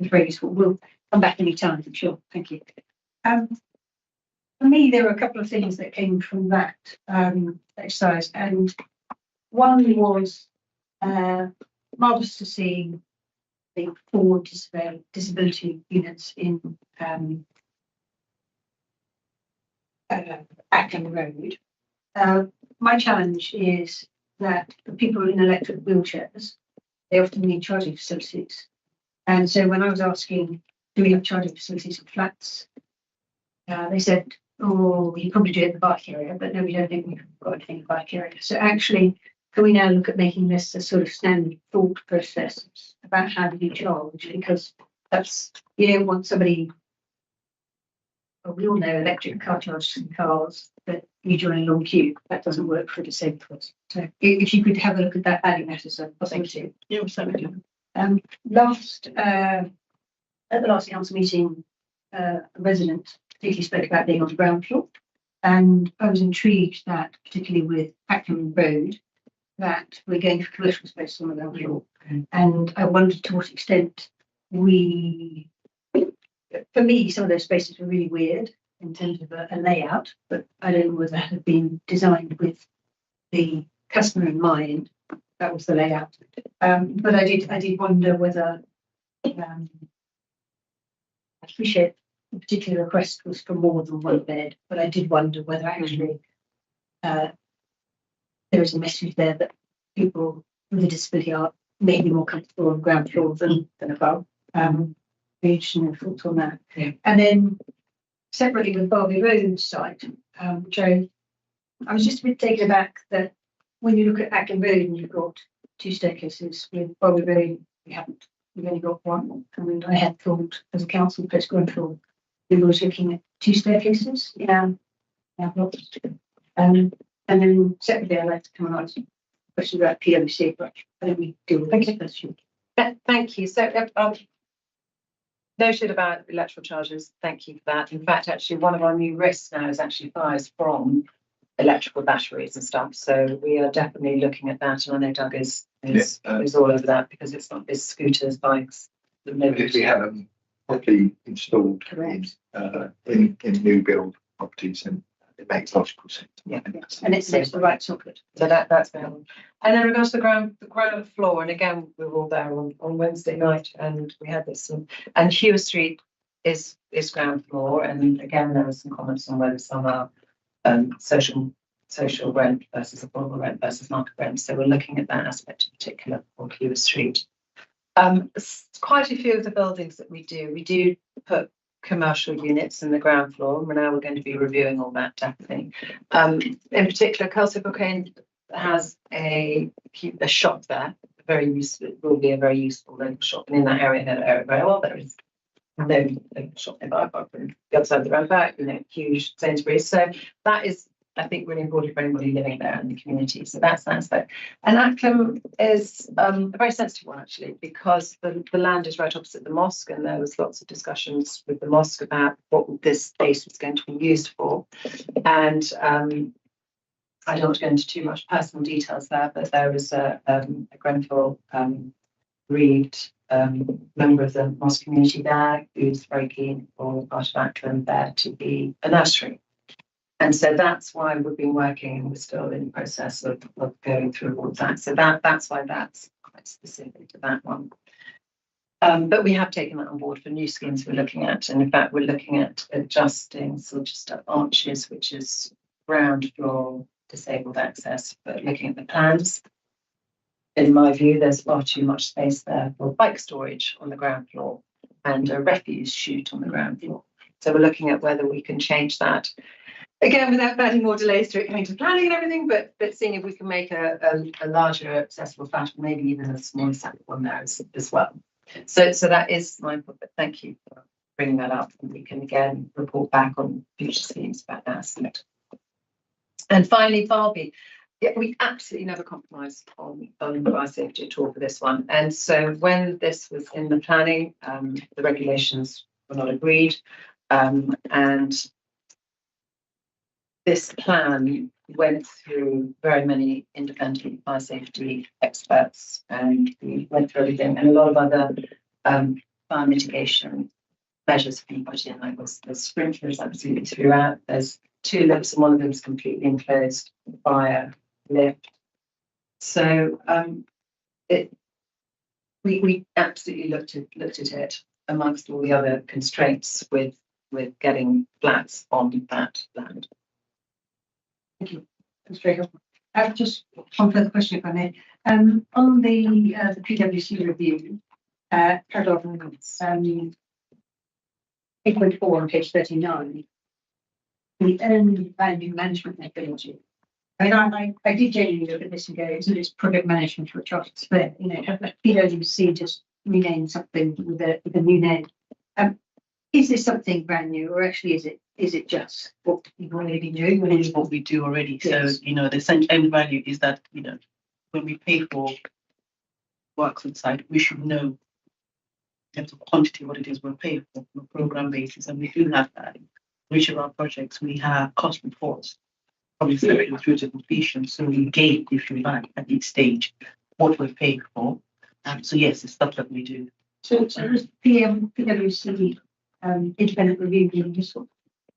very useful. We'll come back any time, I'm sure. Thank you. For me, there were a couple of things that came from that exercise, and one was marvellous to see the 4 disability units in Acton Road. My challenge is that for people in electric wheelchairs, they often need charging facilities. And so when I was asking, do we have charging facilities in flats? They said, oh, you probably do it in the bike area, but no, we don't think we've got anything in the bike area. So actually, can we now look at making this a sort of standard thought process about how do you charge? Because that's, you don't want somebody, well, we all know electric car chargers in cars, but you join a long queue, that doesn't work for a disabled person. So if you could have a look at that, adding that as a possibility. Yeah, certainly. At the last council meeting, a resident particularly spoke about being on the ground floor, and I was intrigued that particularly with Acton Road, that we're going for commercial space on the ground floor. And I wondered to what extent we, for me, some of those spaces were really weird in terms of a layout, but I don't know whether that had been designed with the customer in mind. That was the layout. But I did wonder whether, I appreciate the particular request was for more than one bed, but I did wonder whether actually there is a message there that people with a disability are maybe more comfortable on the ground floor than above. Be interested in your thoughts on that. Yeah. And then separately with Barbie Road site, Joe, I was just a bit taken aback that when you look at Ackland Road and you've got 2 staircases, with Barbie Road we've only got 1, and I had thought as a council post going forward we were looking at 2 staircases. Yeah, not. And then separately I'd like to come and ask questions about PwC, but I don't we deal with this question. Thank you. So noted about electrical charges. Thank you for that. In fact, actually, one of our new risks now is actually fires from electrical batteries and stuff. So we are definitely looking at that. And I know Doug is all over that because it's not just scooters, bikes. If we had them properly installed in new build properties, and it makes logical sense. Yeah. And it's the right socket. So that's very helpful. And then regards to the ground floor, and again, we were all there on Wednesday night, and we had this. And Hewer Street is ground floor, and again, there were some comments on whether some are social rent versus affordable rent versus market rent. So we're looking at that aspect in particular for Hewer Street. Quite a few of the buildings that we do put commercial units in the ground floor, and we're going to be reviewing all that definitely. In particular, Kelso-Booking has a shop there, very useful. It will be a very useful local shop, and in that area, I know the area very well. There is no local shop nearby, apart from the other side of the roundabout, huge Sainsbury's. So that is, I think, really important for anybody living there in the community. So that's that. And Acklam is a very sensitive one, actually, because the land is right opposite the mosque, and there was lots of discussions with the mosque about what this space was going to be used for. And I don't want to go into too much personal details there, but there was a Grenfell bereaved member of the mosque community there who's very keen for part of Acklam there to be a nursery. And so that's why we've been working, and we're still in the process of going through all of that. So that's why that's quite specific to that one. But we have taken that on board for new schemes we're looking at. And in fact, we're looking at adjusting Silchester Arches, which is ground floor disabled access, but looking at the plans. In my view, there's far too much space there for bike storage on the ground floor and a refuse chute on the ground floor. So we're looking at whether we can change that. Again, without adding more delays to it coming to planning and everything, but seeing if we can make a larger accessible flat, or maybe even a smaller separate one there as well. So that is my input, but thank you for bringing that up, and we can again report back on future schemes about that aspect. And finally, Barbie. Yeah, we absolutely never compromise on fire safety at all for this one. And so when this was in the planning, the regulations were not agreed, and this plan went through very many independent fire safety experts, and we went through everything, and a lot of other fire mitigation measures have been put in, like there's sprinklers absolutely throughout. There's 2 lifts, and one of them is completely enclosed fire lift. So we absolutely looked at it amongst all the other constraints with getting flats on that land. Thank you. That's very helpful. Just one further question, if I may. On the PwC review, paragraph 8.4 on page 39, the earned value management methodology. I mean, I did genuinely look at this and go, isn't this project management for a chartered surveyor? Have PwC just renamed something with a new name? Is this something brand new, or actually is it just what you've already been doing? It is what we do already. Yes. So, the essential end value is that, when we pay for works on site, we should know in terms of quantity what it is we're paying for on a program basis. And we do have that. In each of our projects, we have cost reports probably through to completion, so we gauge, if you like, at each stage, what we're paying for. So yes, it's stuff that we do. So was PwC, independent review being useful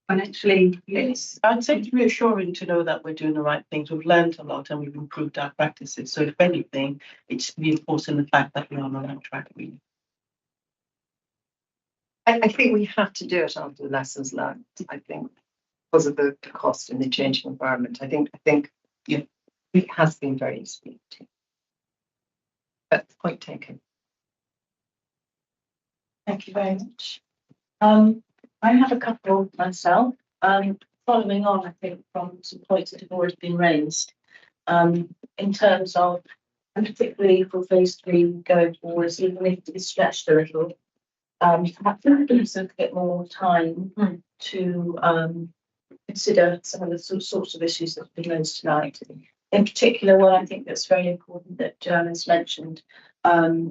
financially? Yes, I'd say it's reassuring to know that we're doing the right things. We've learned a lot and we've improved our practices. So if anything, it's reinforcing the fact that we're on the right track, really. I think we have to do it after the lessons learned, I think, because of the cost in the changing environment. I think yeah, it has been very useful. But point taken. Thank you very much. I have a couple myself, following on, I think, from some points that have already been raised, in terms of, and particularly for phase 3 going forwards, even if it is stretched a little, perhaps give us a bit more time to consider some of the sorts of issues that have been raised tonight. In particular, one I think that's very important that Joanne has mentioned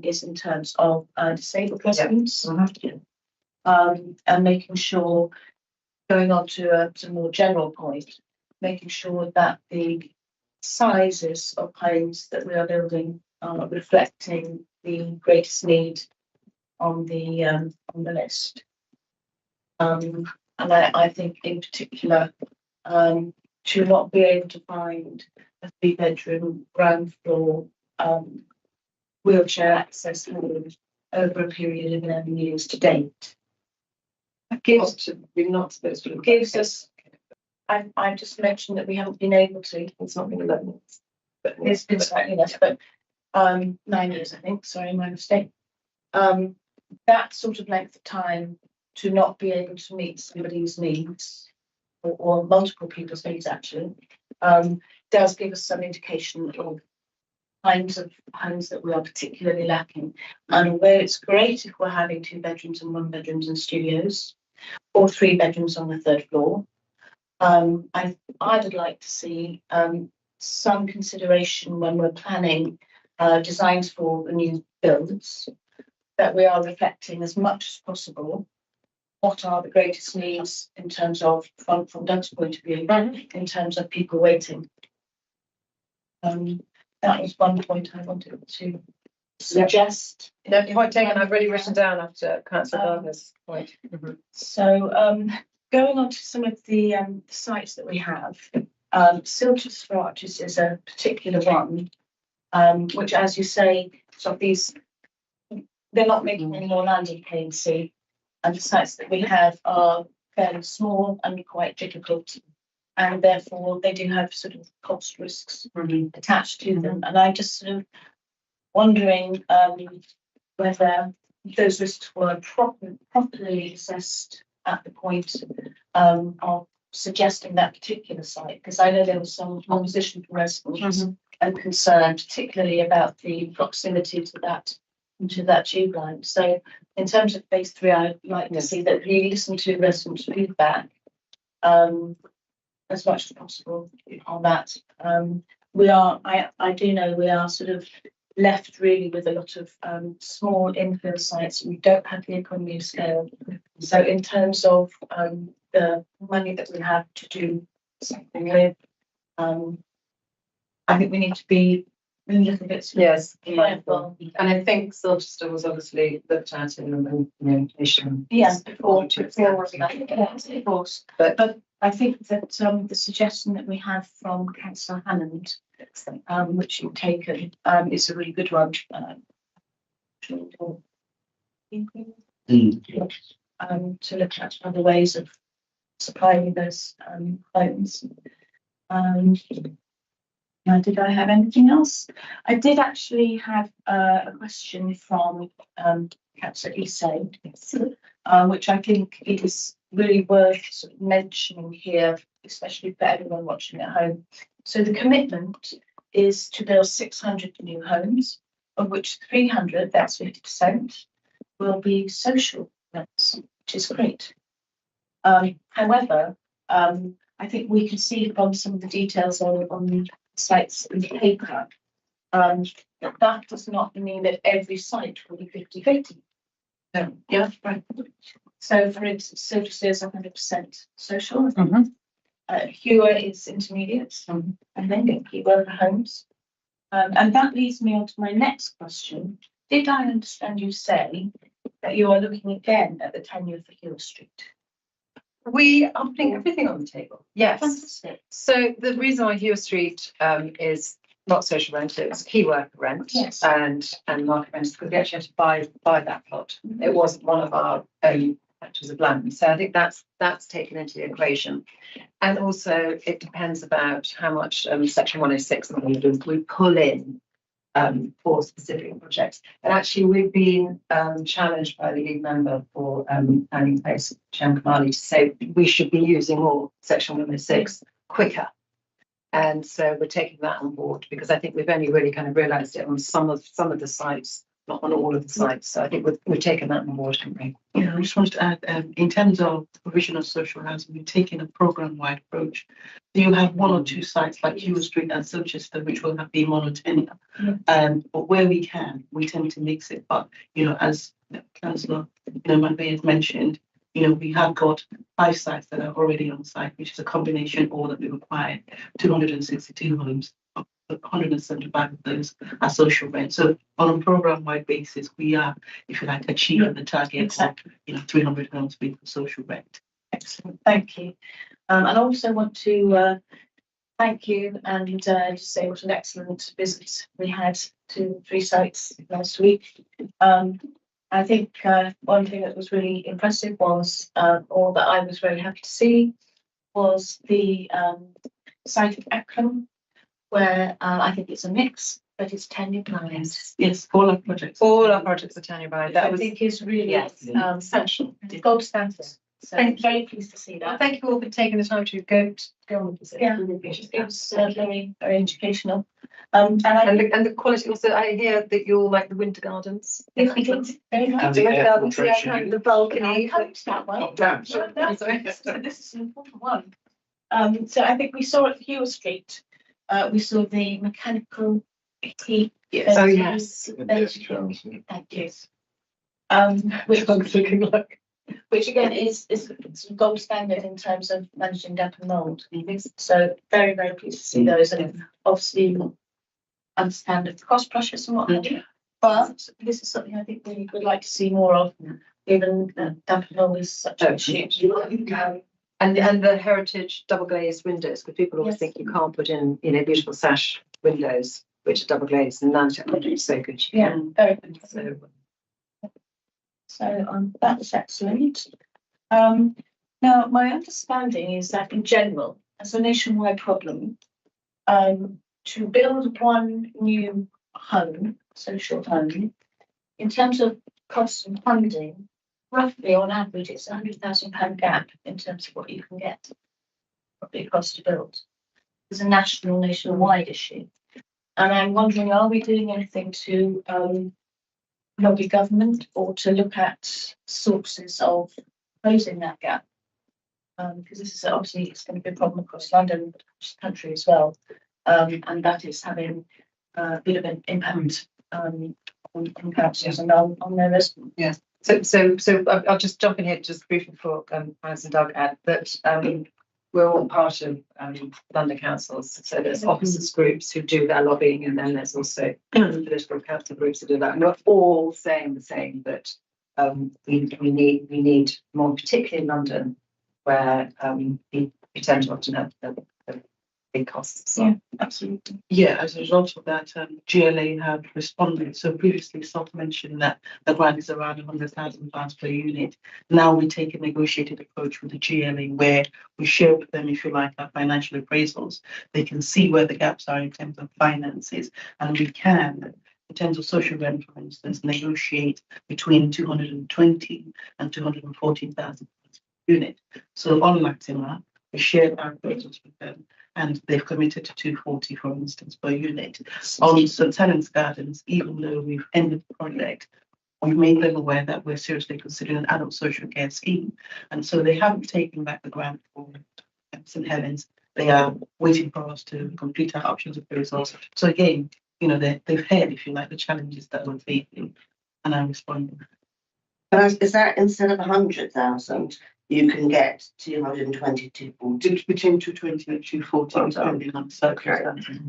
is in terms of disabled residents. And making sure, going on to a more general point, making sure that the sizes of homes that we are building are reflecting the greatest need on the list. And I think in particular, to not be able to find a 3-bedroom ground floor wheelchair access home over a period of 11 years to date. Gives us. I just mentioned that we haven't been able to. It's not been 11 years, but it's been slightly less. But 9 years, I think. Sorry, my mistake. That sort of length of time to not be able to meet somebody's needs, or multiple people's needs actually, does give us some indication of kinds of homes that we are particularly lacking, and where it's great if we're having 2 bedrooms and 1 bedrooms and studios, or 3 bedrooms on the 3rd floor. I'd like to see some consideration when we're planning designs for the new builds, that we are reflecting as much as possible what are the greatest needs in terms of, from Doug's point of view, in terms of people waiting. That was one point I wanted to suggest. No, point taken. I've really written down after Councillor Gardner's point. So going on to some of the sites that we have, Silchester for Arches is a particular one, which, as you say, so these, they're not making any more land in KNC, and the sites that we have are fairly small and quite difficult, and therefore they do have sort of cost risks attached to them. And I'm just sort of wondering whether those risks were properly assessed at the point of suggesting that particular site, because I know there was some opposition from residents and concern, particularly about the proximity to that tube line. So in terms of phase 3, I'd like to see that we listen to residents' feedback as much as possible on that. I do know we are sort of left really with a lot of small infill sites. We don't have the economy of scale. So in terms of the money that we have to do something with, I think we need to be a little bit careful. And I think Silchester was obviously looked at in the communication. Yes, before, of course. But I think that the suggestion that we have from Councillor Hammond, which you've taken, is a really good one. To look at other ways of supplying those homes. Now, did I have anything else? I did actually have a question from Councillor Issay, which I think is really worth sort of mentioning here, especially for everyone watching at home. So the commitment is to build 600 new homes, of which 300, that's 50%, will be social homes, which is great. However, I think we can see from some of the details on the sites in the paper that does not mean that every site will be 50-50. Yeah, right. So for instance, Silchester is 100% social. Hewer is intermediates, I think, and key worker homes. And that leads me on to my next question. Did I understand you say that you are looking again at the tenure for Hewer Street? We are putting everything on the table. Yes. Fantastic. So the reason why Hewer Street is not social rent, it's key worker rent. Yes. And market rent, because we actually had to buy that plot. It wasn't one of our own patches of land. So I think that's taken into the equation. And also it depends about how much section 106 we pull in for specific projects. And actually we've been challenged by the lead member for planning place, Shem Kamali, to say we should be using more section 106 quicker. And so we're taking that on board because I think we've only really kind of realised it on some of the sites, not on all of the sites. So I think we've taken that on board, haven't we? Yeah, I just wanted to add, in terms of provision of social housing, we're taking a program-wide approach. So you have one or two sites like Hewer Street and Silchester, which will have been monotenure. But where we can, we tend to mix it. But, as Councillor Magby has mentioned, we have got 5 sites that are already on site, which is a combination all that we require, 262 homes. 175 of those are social rent. So on a program-wide basis, we are, if you like, achieving the target of 300 homes being for social rent. Excellent, thank you. And I also want to thank you and just say what an excellent visit we had to 3 sites last week. I think one thing that was really impressive was, or that I was very happy to see, was the site of Eccleham, where I think it's a mix, but it's tenure blind. Yes, all our projects. All our projects are tenure blind. That I think is really essential. It's gold standard. So I'm very pleased to see Well, that. thank you all for taking the time to go on the visit. Yeah, it was very, very educational. And the quality also, I hear that you all like the winter gardens. if we did very much. And the air Gardens, yeah, filtration. and the balcony. That one. Oh, damn. So this is an important one. So I think we saw at Hewer Street, we saw the mechanical heat. Yes. Oh, yes. Thank you. Which again is gold standard in terms of managing damp and mold. So very, very pleased to see those, and obviously understand the cost pressures and what have you. But this is something I think we would like to see more of, given that damp and mold is such an issue. And the heritage double glazed windows, because people always Yes. think you can't put in, beautiful sash windows, which are double glazed, and nanotechnology is so good. You Yeah, can. very good. So So that was excellent. Now, my understanding is that in general, as a nationwide problem, to build one new home, social home, in terms of cost and funding, roughly on average, it's £100,000 gap in terms of what you can get. What it costs to build. It's a nationwide issue. And I'm wondering, are we doing anything to lobby government or to look at sources of closing that gap? Because this is obviously, it's going to be a problem across London, across the country as well. And that is having a bit of an impact on councils and on their residents. yes. So I'll just jump in here just briefly before Alice and Doug add that we're all part of London councils. So there's officers groups who do their lobbying, and then there's also political council groups who do that. And we're all saying the same, that we need more, particularly in London, where we tend to often have big costs. So. Yeah, absolutely. Yeah, as a result of that, GLA have responded. So previously, Salt mentioned that the grant is around £100,000 per unit. Now we take a negotiated approach with the GLA where we share with them, if you like, our financial appraisals. They can see where the gaps are in terms of finances, and we can, in terms of social rent, for instance, negotiate between 220 and 214,000 per unit. So on Latimer, we shared our appraisals with them, and they've committed to 240, for instance, per unit. On St. Helens Gardens, even though we've ended the project, we've made them aware that we're seriously considering an adult social care scheme. And so they haven't taken back the grant for St. Helens. They are waiting for us to complete our options appraisals. So again, they've heard, if you like, the challenges that we're facing, and I'm responding. Is that instead of 100,000, you can get 220 to 240. Between 220 and 240, depending on circumstances.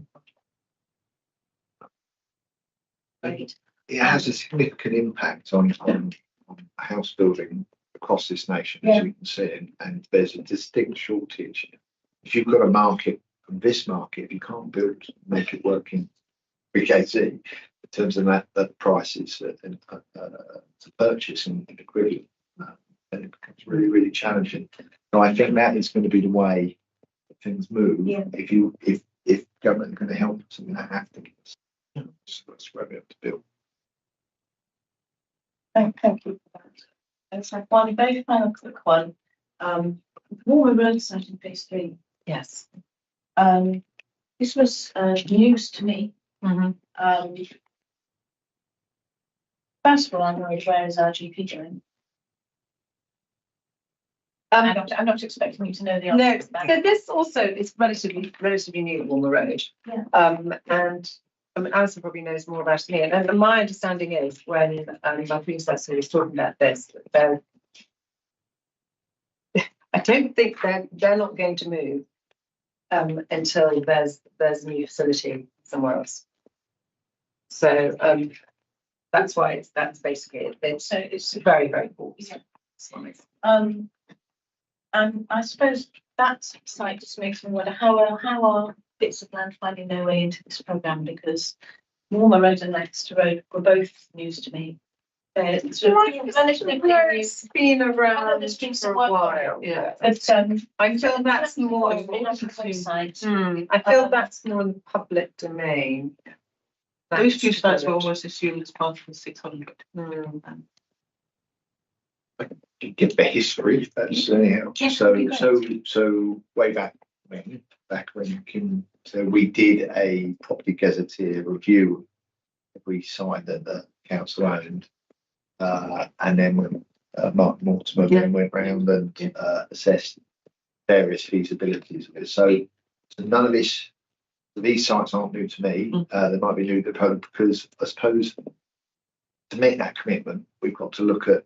It has a significant impact on house building across this nation, as Yeah. you can see, and there's a distinct shortage. If you've got a market from this market, if you can't build, make it work in BKT, in terms of that prices to purchase and equivalent, then it becomes really, really challenging. So I think that is going to be the way that things move. Yeah. If government are going to help us, and they have to give us. So that's where we have to build. Thank you for that. And so finally, very final quick one. Warmer Road site in phase 3. Yes. This was news to me. Mm-hmm. First of all, I'm worried, where is our GP going? I'm not expecting you to know the answer. No, to that. so this also is relatively new at Walmer Road. Yeah. And Alison probably knows more about it than me. And my understanding is when my predecessor was talking about this, I don't think they're not going to move until there's a new facility somewhere else. So that's why that's basically it. So it's very, very important. Yeah. And I suppose that site just makes me wonder how are bits of land finding their way into this programme, because Walmer Road and Leicester Road were both news to me. They're sort of relatively new. It's been around There's been for some a work while. Yeah. But I feel that's more. on the website. I feel that's more in the public domain. Those two sites were almost assumed as part of the 600. Give the history. That's anyhow. Yes, So way back when Kim, so we did a property gazetteer review. We signed that the council owned, and then when Mark Mortimer then went round and assessed various feasibilities of it. So none of this. These sites aren't new to me. They might be new to Poland, because I suppose to make that commitment, we've got to look at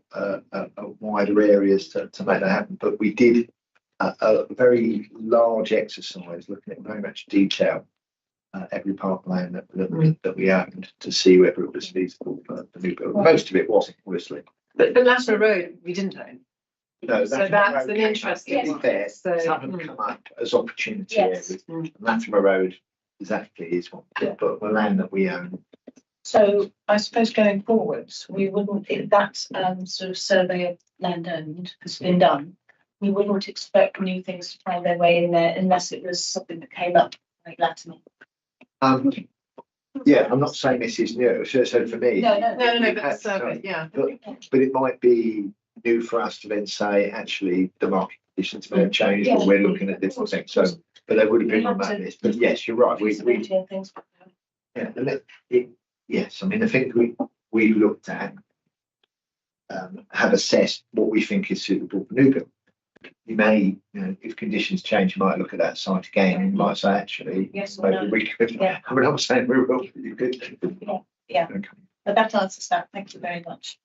wider areas to make that happen. But we did a very large exercise looking at very much detail every part of land that we owned to see whether it was feasible for the new build. Most of it wasn't, obviously. But the Latter Road we didn't own. No, So that's an interesting To be fair, So, some have come up as opportunity Yes. areas. Latimer Road exactly is one, but the land that we own. So I suppose going forwards, we wouldn't, if that sort of survey of land owned has been done, we wouldn't expect new things to find their way in there unless it was something that came up like Latimer. Yeah, I'm not saying this is new. So for me, No, but the survey, yeah. but it might be new for us to then say, actually, the market conditions may have changed, or we're looking at different things. So, but they would have been on that list. But yes, you're right. Feasibility and things. Yeah, yes. I mean, I think we looked at, have assessed what we think is suitable for new build. You may, if conditions change, you might look at that site again. You might say, actually, Yes or maybe no. we could. Yeah. I mean, I'm saying we will. You could. Yeah. Okay. But that answers that. Thank you very much.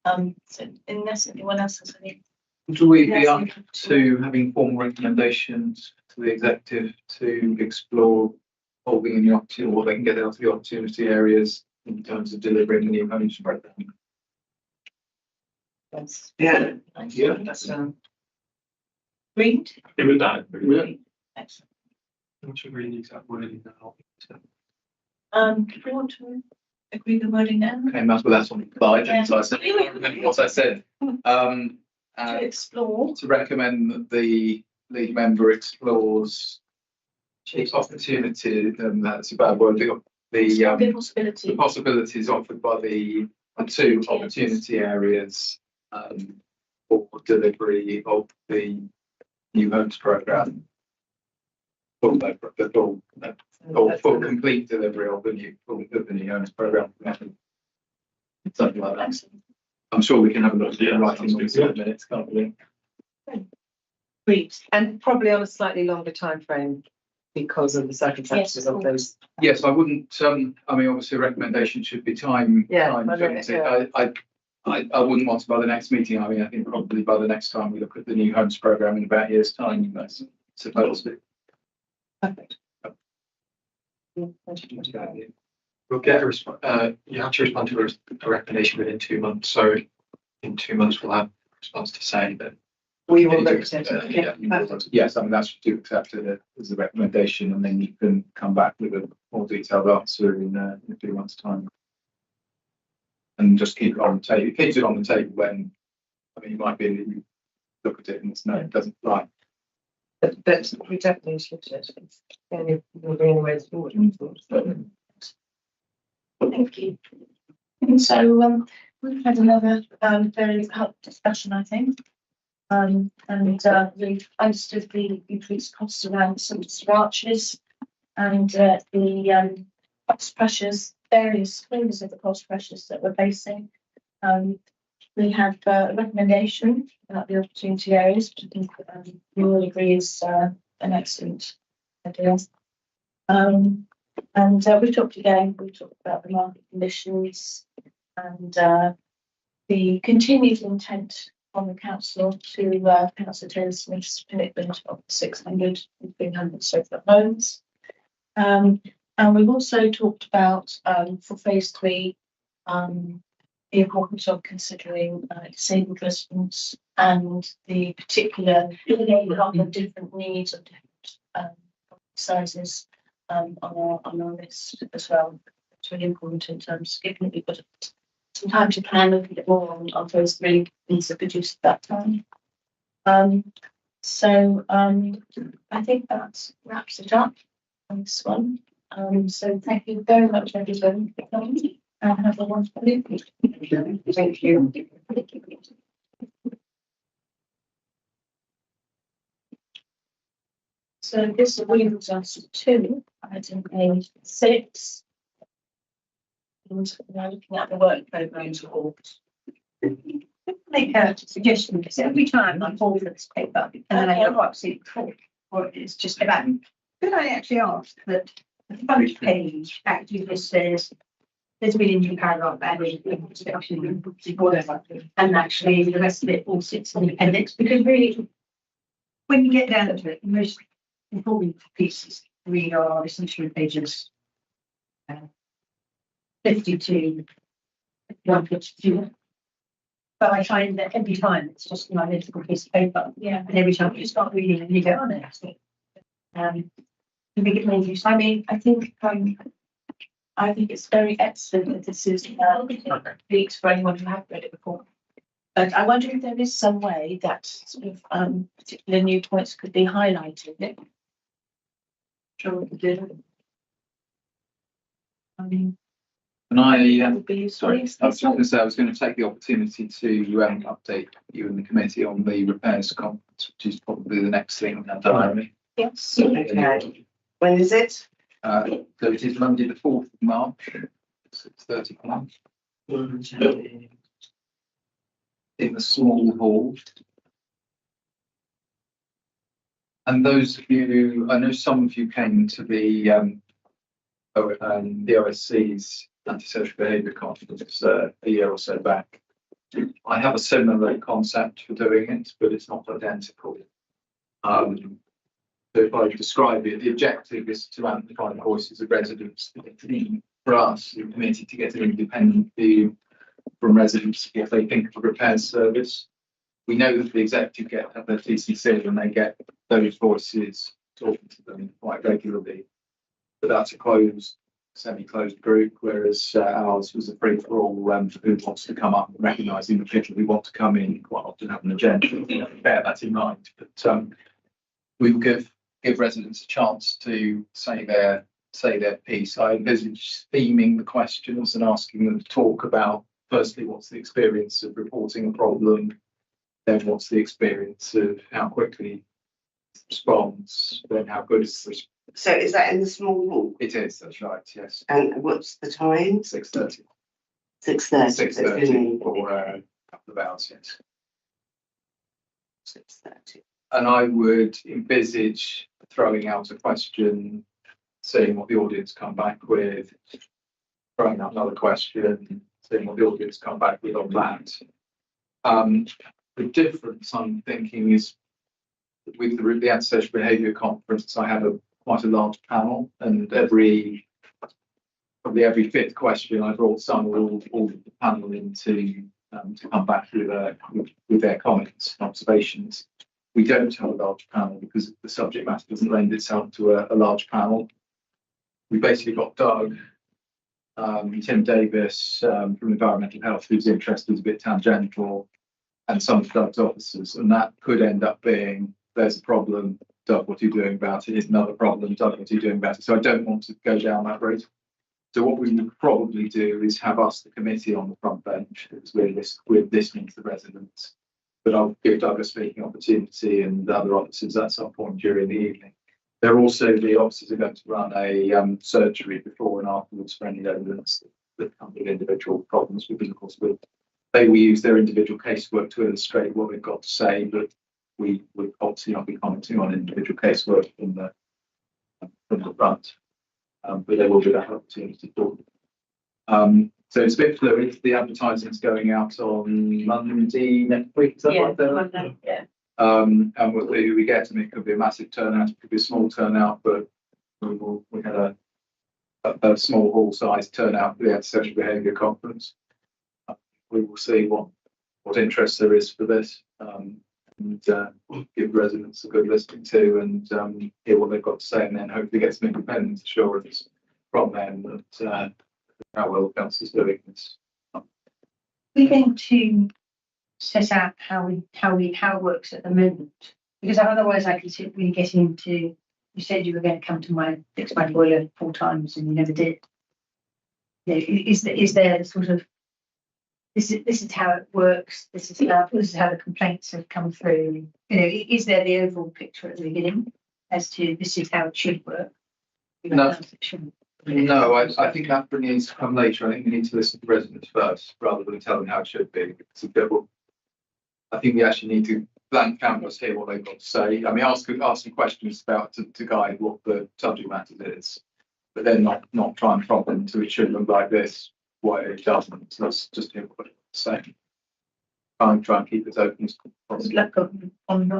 So unless anyone else has any. Do we be up to having formal recommendations to the executive to explore holding in the opportunity, or they can get out of the opportunity areas in terms of delivering the new homes program? Yes. Yeah. Yeah. That's Read. It was that. Excellent. Not sure really the exact wording now. Do you want to agree the wording now? Okay, that's on the slide, and so I said, I remember what I said. To explore. To recommend that the lead member explores the opportunity, and that's a bad word, The possibility. the possibilities offered by the two opportunity areas for delivery of the new homes program. For complete delivery of the new homes program. Something like that. Excellent. I'm sure we can have a look at the Yeah, writing sounds in good. minutes, can't we? Read. And probably on a slightly longer time frame because of the circumstances Yes, of those. Yes, I wouldn't, I mean, obviously a recommendation should be time Yeah, limited. yeah. I wouldn't want to by the next meeting. I mean, I think probably by the next time we look at the new homes programme in about a year's time, that's supposed to. Perfect. We'll get a response, you have to respond to a recommendation within 2 months, so in 2 months we'll have a response to say that. We will look at it. Yeah, yes, I mean, that's to accept it as a recommendation, and then you can come back with a more detailed answer in 2 months' time. And just keep it on the table. It keeps it on the table when, I mean, you might be, you look at it and it's no, it doesn't like. But we definitely should look at it. It's the only moving ways forward. Thank you. And so we've had another very helpful discussion, I think. And we've understood the increased costs around some arches and the cost pressures, various flavors of the cost pressures that we're facing. We have a recommendation about the opportunity areas, which I think we all agree is an excellent idea. And we've talked about the market conditions and the continued intent on the council to Councillor Taylor Smith's commitment of 600 and 300 sofa homes. And we've also talked about for phase 3 the importance of considering disabled residents and the particular the different needs of different sizes on our list as well. It's really important in terms of giving we've got some time to plan a little bit more on those three needs that produced at that time. So I think that wraps it up on this one. So thank you very much, everybody, for coming, and have a wonderful evening. Thank you. So this brings us to item A6. And we're looking at the work programme support. Make a suggestion, because every time I fall for this paper, and then I go, oh, I've seen it before, or it's just about, could I actually ask that the front page actually just says, there's been a new paragraph added, whatever, and actually the rest of it all sits in the appendix, because really, when you get down to it, the most important pieces really are essentially pages 52, 152. But I find that every time it's just an identical piece of paper. Yeah. And every time you start reading and you go, oh, no, that's it. To make it more useful. I mean, I think it's very excellent that this is speaks for anyone who hasn't read it before. But I wonder if there is some way that sort of particular new points could be highlighted. Sure, we could do. I mean, And I, would be useful. sorry, I was just going to say, I was going to take the opportunity to update you and the committee on the repairs conference, which is probably the next thing on our diary. Yes. Okay. When is it? So it is Monday, the 4th of March, 6:30 p.m. in the small hall. And those of you, I know some of you came to the OSC's antisocial behaviour conference a year or so back. I have a similar concept for doing it, but it's not identical. So if I describe it, the objective is to amplify the voices of residents, particularly for us, the committee, to get an independent view from residents if they think of a repairs service. We know that the executive have their TCC and they get those voices talking to them quite regularly, but that's a closed, semi-closed group, whereas ours was a free-for-all who wants to come up, recognising the people who want to come in, quite often have an agenda. Bear that in mind, but we will give residents a chance to say their piece. I envisage theming the questions and asking them to talk about, firstly, what's the experience of reporting a problem, then what's the experience of how quickly it responds, then how good is the response. So is that in the small hall? It is, that's right, yes. And what's the time? 6:30. 6:30. 6:30 for a couple of hours, yes. 6:30. And I would envisage throwing out a question, seeing what the audience come back with, throwing out another question, seeing what the audience come back with on that. The difference I'm thinking is with the antisocial behaviour conference, I have quite a large panel, and probably every fifth question I brought some or all of the panel in to come back with their comments and observations. We don't have a large panel because the subject matter doesn't lend itself to a large panel. We basically got Doug, Tim Davis from Environmental Health, whose interest is a bit tangential, and some of Doug's officers, and that could end up being, there's a problem, Doug, what are you doing about it? Here's another problem, Doug, what are you doing about it? So I don't want to go down that road. So what we would probably do is have us, the committee, on the front bench, because we're listening to the residents. But I'll give Doug a speaking opportunity and the other officers at some point during the evening. They're also, the officers are going to run a surgery before and afterwards for any evidence that come with individual problems, because of course they will use their individual casework to illustrate what they've got to say, but we would obviously not be commenting on individual casework from the front. But there will be that opportunity for them. So it's a bit fluid. The advertising is going out on Monday next week. Is that right there? Monday, yeah. And who we get, I mean, it could be a massive turnout, it could be a small turnout, but we had a small hall size turnout for the antisocial behaviour conference. We will see what interest there is for this, and give residents a good listening to, and hear what they've got to say, and then hopefully get some independent assurance from them that how well the council is doing this. We're going to set out how it works at the moment, because otherwise I could really get into. You said you were going to come to fix my boiler 4 times and you never did. You know, is there the sort of this is how it works? This is how the complaints have come through. You know, is there the overall picture at the beginning as to this is how it should work? No. No, I think that needs to come later. I think we need to listen to residents first rather than tell them how it should be. I think we actually need to blank canvas, hear what they've got to say. I mean, ask some questions about to guide what the subject matter is, but then not try and prompt them to it should look like this, what it doesn't. So let's just hear what it's saying. Try and keep it open as possible.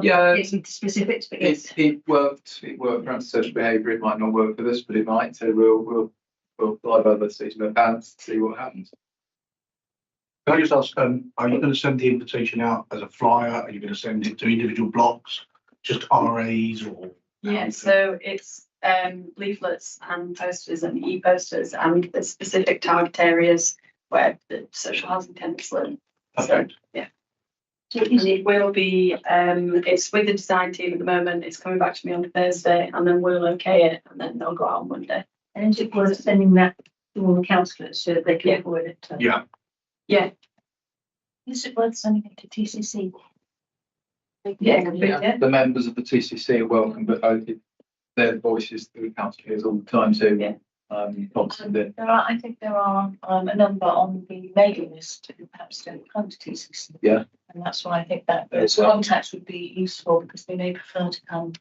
Yeah, getting into specifics, but yes. It worked for antisocial behaviour. It might not work for this, but it might. So we'll dive over to their pants to see what happens. Can I just ask, are you going to send the invitation out as a flyer? Are you going to send it to individual blocks, just RAs or? Yeah, so it's leaflets and posters and e-posters, and the specific target areas where the social housing tenants live. So, yeah. It will be, it's with the design team at the moment. It's coming back to me on Thursday, and then we'll okay it, and then they'll go out on Monday. And is it worth sending that to all the councillors so that they can forward it to? Yeah. Yeah. Is it worth sending it to TCC? Yeah. The members of the TCC are welcome, but their voices the council hears all the time too. Yeah. Constantly. I think there are a number on the mailing list who perhaps don't come to TCC. Yeah. And that's why I think that those contacts would be useful, because they may prefer to come to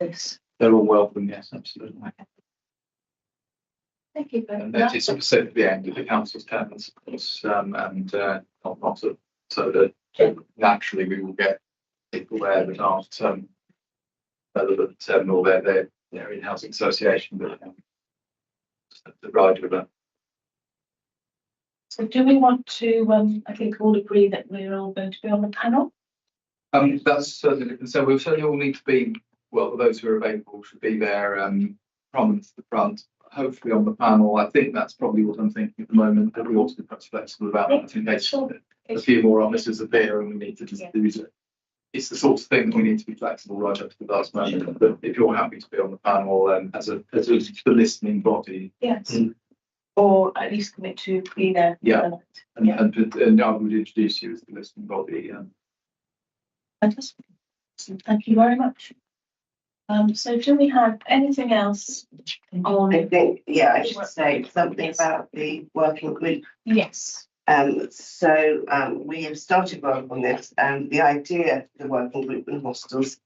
this. They're all welcome, yes, absolutely. Thank you very And much. it's specifically aimed at the council's tenants, of course, and not so that naturally we will get people there that aren't relevant, or they're in housing association, but the ride with that. So do we want to, I think all agree that we're all going to be on the panel? That's certainly, so we'll certainly all need to be, well, those who are available should be there, prominent at the front, hopefully on the panel. I think that's probably what I'm thinking at the moment, that we ought to be perhaps flexible about that. I think there's a few more officers appear and we need to just do it. It's the sort of thing that we need to be flexible right up to the last moment. But if you're happy to be on the panel and as a the listening body, Yes. Or at least commit to be there. Yeah. and I would introduce you as the listening body. Fantastic. Thank you very much. So do we have anything else on? I think, I should say something about the working group. Yes. So we have started work on this, and the idea for the working group in hostels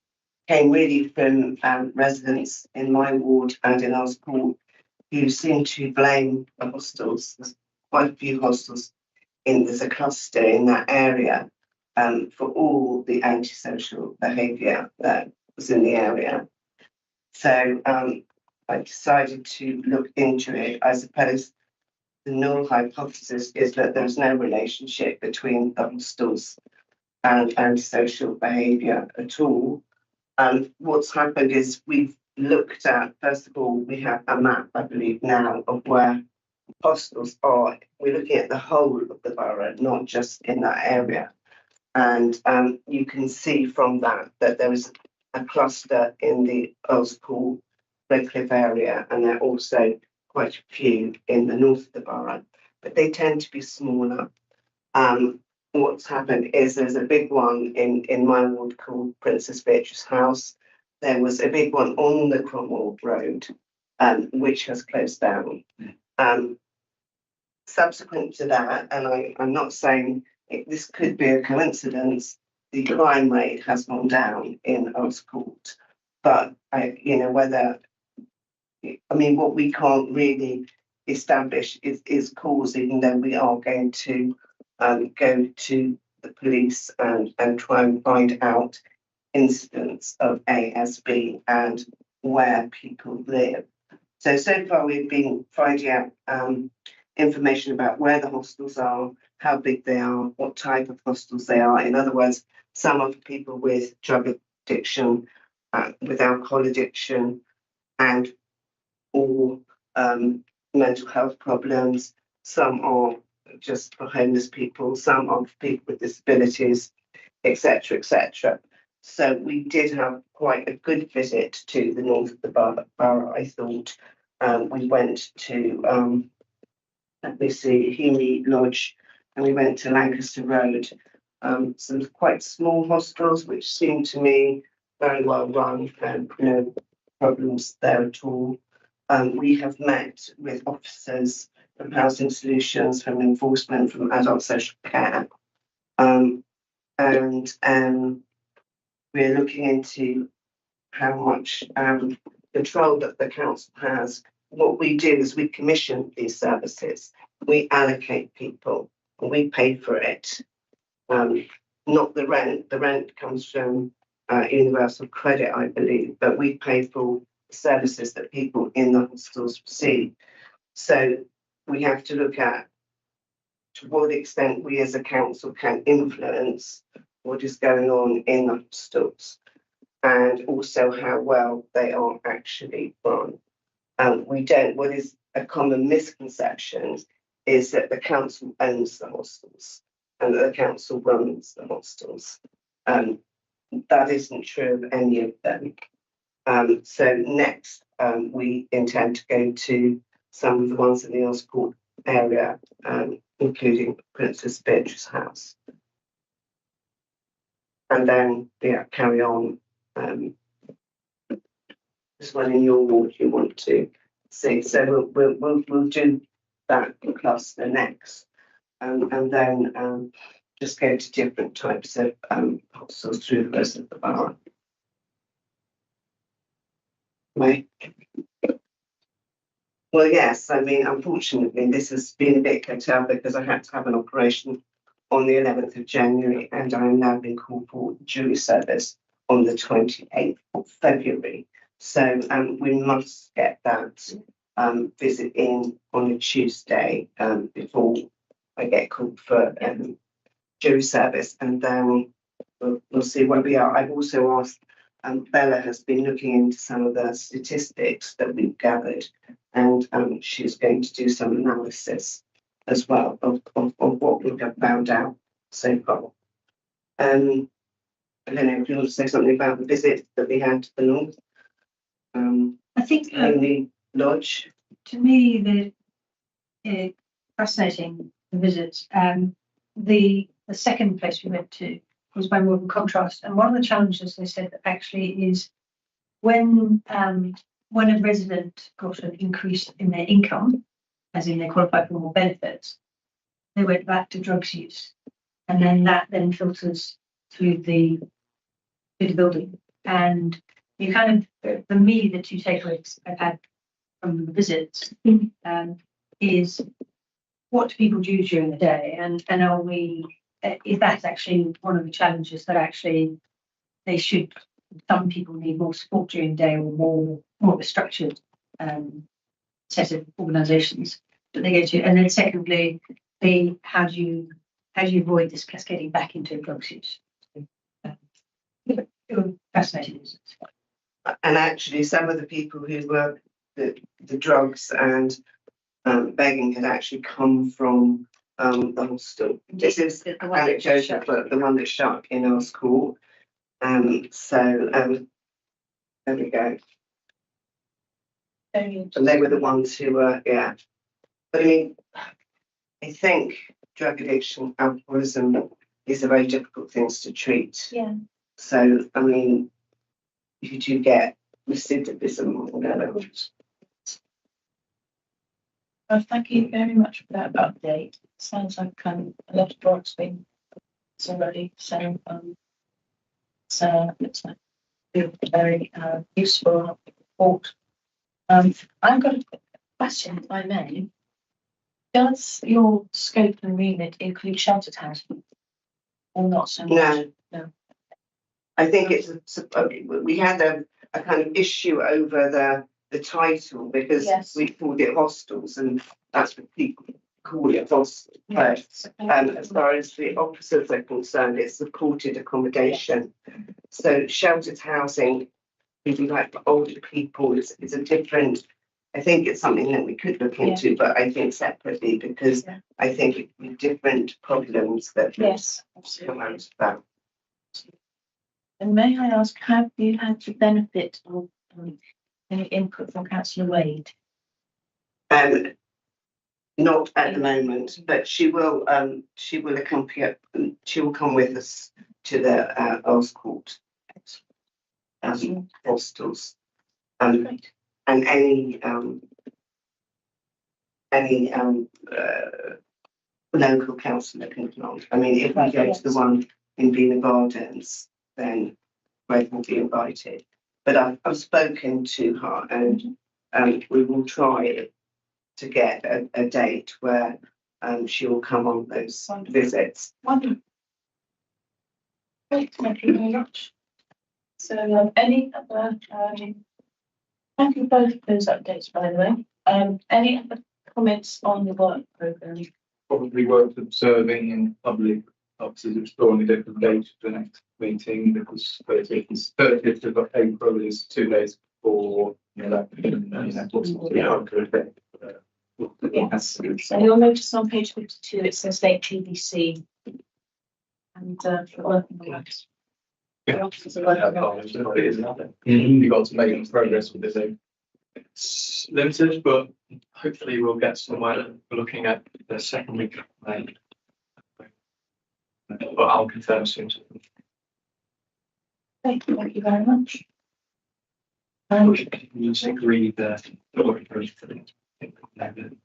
came really from residents in my ward and in our school who seem to blame the hostels quite a few hostels there's a cluster in that area for all the antisocial behaviour that was in the area. So I decided to look into it. I suppose the null hypothesis is that there's no relationship between the hostels and antisocial behaviour at all. What's happened is we've looked at, first of all, we have a map, I believe now, of where hostels are. We're looking at the whole of the borough, not just in that area. And you can see from that there is a cluster in the Earls Pool, Redcliffe area, and there are also quite a few in the north of the borough, but they tend to be smaller. What's happened is there's a big one in my ward called Princess Beatrice House. There was a big one on the Cromwell Road, which has closed down. Subsequent to that, and I'm not saying this could be a coincidence, the crime rate has gone down in Earls Court. But what we can't really establish is cause, even though we are going to go to the police and try and find out incidents of ASB and where people live. So far we've been finding out information about where the hostels are, how big they are, what type of hostels they are. In other words, some are for people with drug addiction, with alcohol addiction, and or mental health problems. Some are just for homeless people, some are for people with disabilities, etc., etc. So we did have quite a good visit to the north of the borough, I thought. We went to, let me see, Healy Lodge, and we went to Lancaster Road. Some quite small hostels, which seemed to me very well run, and no problems there at all. We have met with officers from Housing Solutions, from enforcement, from adult social care, and we're looking into how much control that the council has. What we do is we commission these services, we allocate people, and we pay for it. Not the rent. The rent comes from Universal Credit, I believe, but we pay for services that people in the hostels receive. So we have to look at to what extent we as a council can influence what is going on in the hostels, and also how well they are actually run. We don't. What is a common misconception is that the council owns the hostels and that the council runs the hostels. That isn't true of any of them. So next, we intend to go to some of the ones in the Earls Court area, including Princess Beatrice House. And then, carry on. This one in your ward you want to see. So we'll do that cluster next. And then just go to different types of hostels through the rest of the borough. Right. Well, yes, I mean, unfortunately, this has been a bit curtailed because I had to have an operation on the 11th of January, and I am now being called for jury service on the 28th of February. So we must get that visit in on a Tuesday before I get called for jury service, and then we'll see where we are. I've also asked, Bella has been looking into some of the statistics that we've gathered, and she's going to do some analysis as well of what we have found out so far. I don't know if you want to say something about the visit that we had to the north. I think Healy Lodge. to me, the fascinating visit. The second place we went to was by more of a contrast, and one of the challenges they said that actually is when a resident got an increase in their income, as in they qualified for more benefits, they went back to drugs use, and then that filters through the building. And you kind of, for me, the two takeaways I've had from the visits is what do people do during the day? And are we, is that actually one of the challenges that actually they should, some people need more support during the day or more of a structured set of organisations that they go to? And then secondly, how do you avoid this cascading back into drug use? Fascinating. And actually, some of the people who were the drugs and begging had actually come from the hostel. This is anecdotal, but the one that shut in our school. So there we go. And they were the ones who were, yeah. But I mean, I think drug addiction, alcoholism is a very difficult things to treat. Yeah. So, I mean, if you do get recidivism or whatever. Well, thank you very much for that update. Sounds like a lot of work's been already. So it's like a very useful report. I've got a question, if I may. Does your scope and remit include sheltered housing or not so much? No. I think we had a kind of issue over the title because we called it hostels and that's what people call it, hostels. But as far as the officers are concerned, it's supported accommodation. So sheltered housing, maybe like for older people, is a different. I think it's something that we could look into, but I think separately because I think it would be different problems that come out of that. And may I ask, have you had the benefit of any input from Councillor Wade? Not at the moment, but she will accompany. She will come with us to the Earls Court hostels. And any local councillor can come. I mean, if we go to the one in Beena Gardens, then Greg will be invited. But I've spoken to her, and we will try to get a date where she will come on those visits. Wonderful. Great, thank you very much. So, any other? Thank you both for those updates, by the way. Any other comments on the work programme? Probably worth observing in public offices exploring a different date for the next meeting because 30th of April is 2 days before the election. Yes. So you'll notice on page 52 it says late TBC and working on that. The officers are working on it. You've got to make progress with this. It's limited, but hopefully we'll get somewhere. We're looking at the second week of May. But I'll confirm soon. Thank you very much. We just agree that the work programme.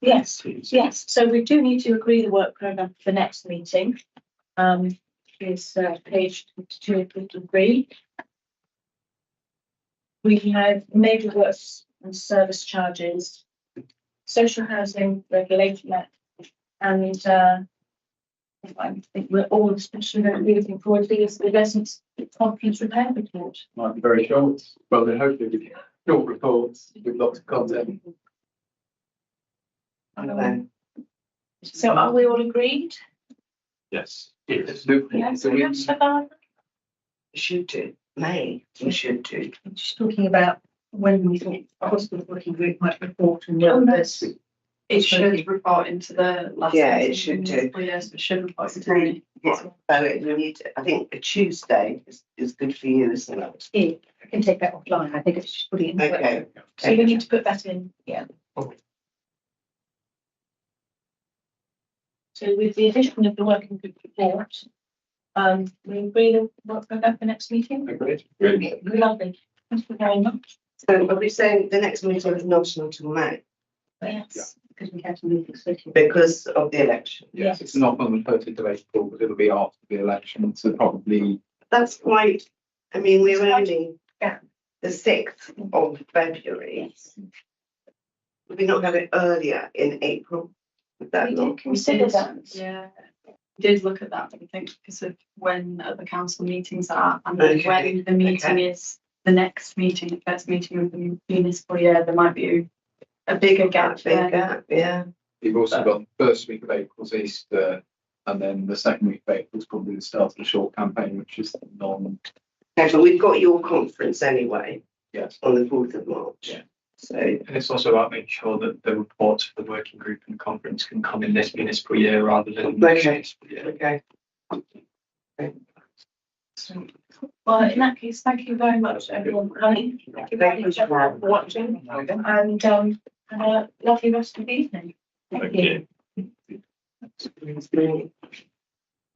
Yes. So we do need to agree the work programme for the next meeting. Is page 22 and 53. We have major works and service charges, social housing regulation, and I think we're all especially going to be looking forward to the residents' conference repair report. Might be very short. Well, then hopefully we get short reports with lots of content. So are we all agreed? Yes. Yes. So we should do. May. We should do. I'm just talking about when we think a hospital working group might report and this. It should report into the last. Yeah, it should do. Yes, it should report into the. We need. I think a Tuesday is good for you, isn't it? Yeah, I can take that offline. I think it's just putting it in. Okay. So we need to put that in. Yeah. So with the addition of the working group report, we agree the work programme for next meeting. Agreed. Lovely. Thank you very much. So are we saying the next meeting is not until May? Yes. Because we had to move it. Because of the election. Yes, it's not on the 30th of April, but it'll be after the election, so probably. That's quite. I mean, we're only the 6th of February. Would we not have it earlier in April? Would that We not? did consider that. Yeah, we did look at that, I think, because of when the council meetings are and then Okay, when the meeting is, the next meeting, the first meeting of the municipal year, there might be a bigger gap Big there. gap, yeah. You've also got the first week of April's Easter, and then the second week of April is probably the start of the short campaign, which is non, Okay, but we've got your conference anyway yes. on the 4th of March. Yeah. So, And it's also about making sure that the reports for the working group and conference can come in this municipal year rather than. Okay. municipal year. okay. Well, in that case, thank you very much, everyone, for coming. Thank you very much, everyone, for watching, and have a lovely rest of the evening. Thank you. It's brilliant.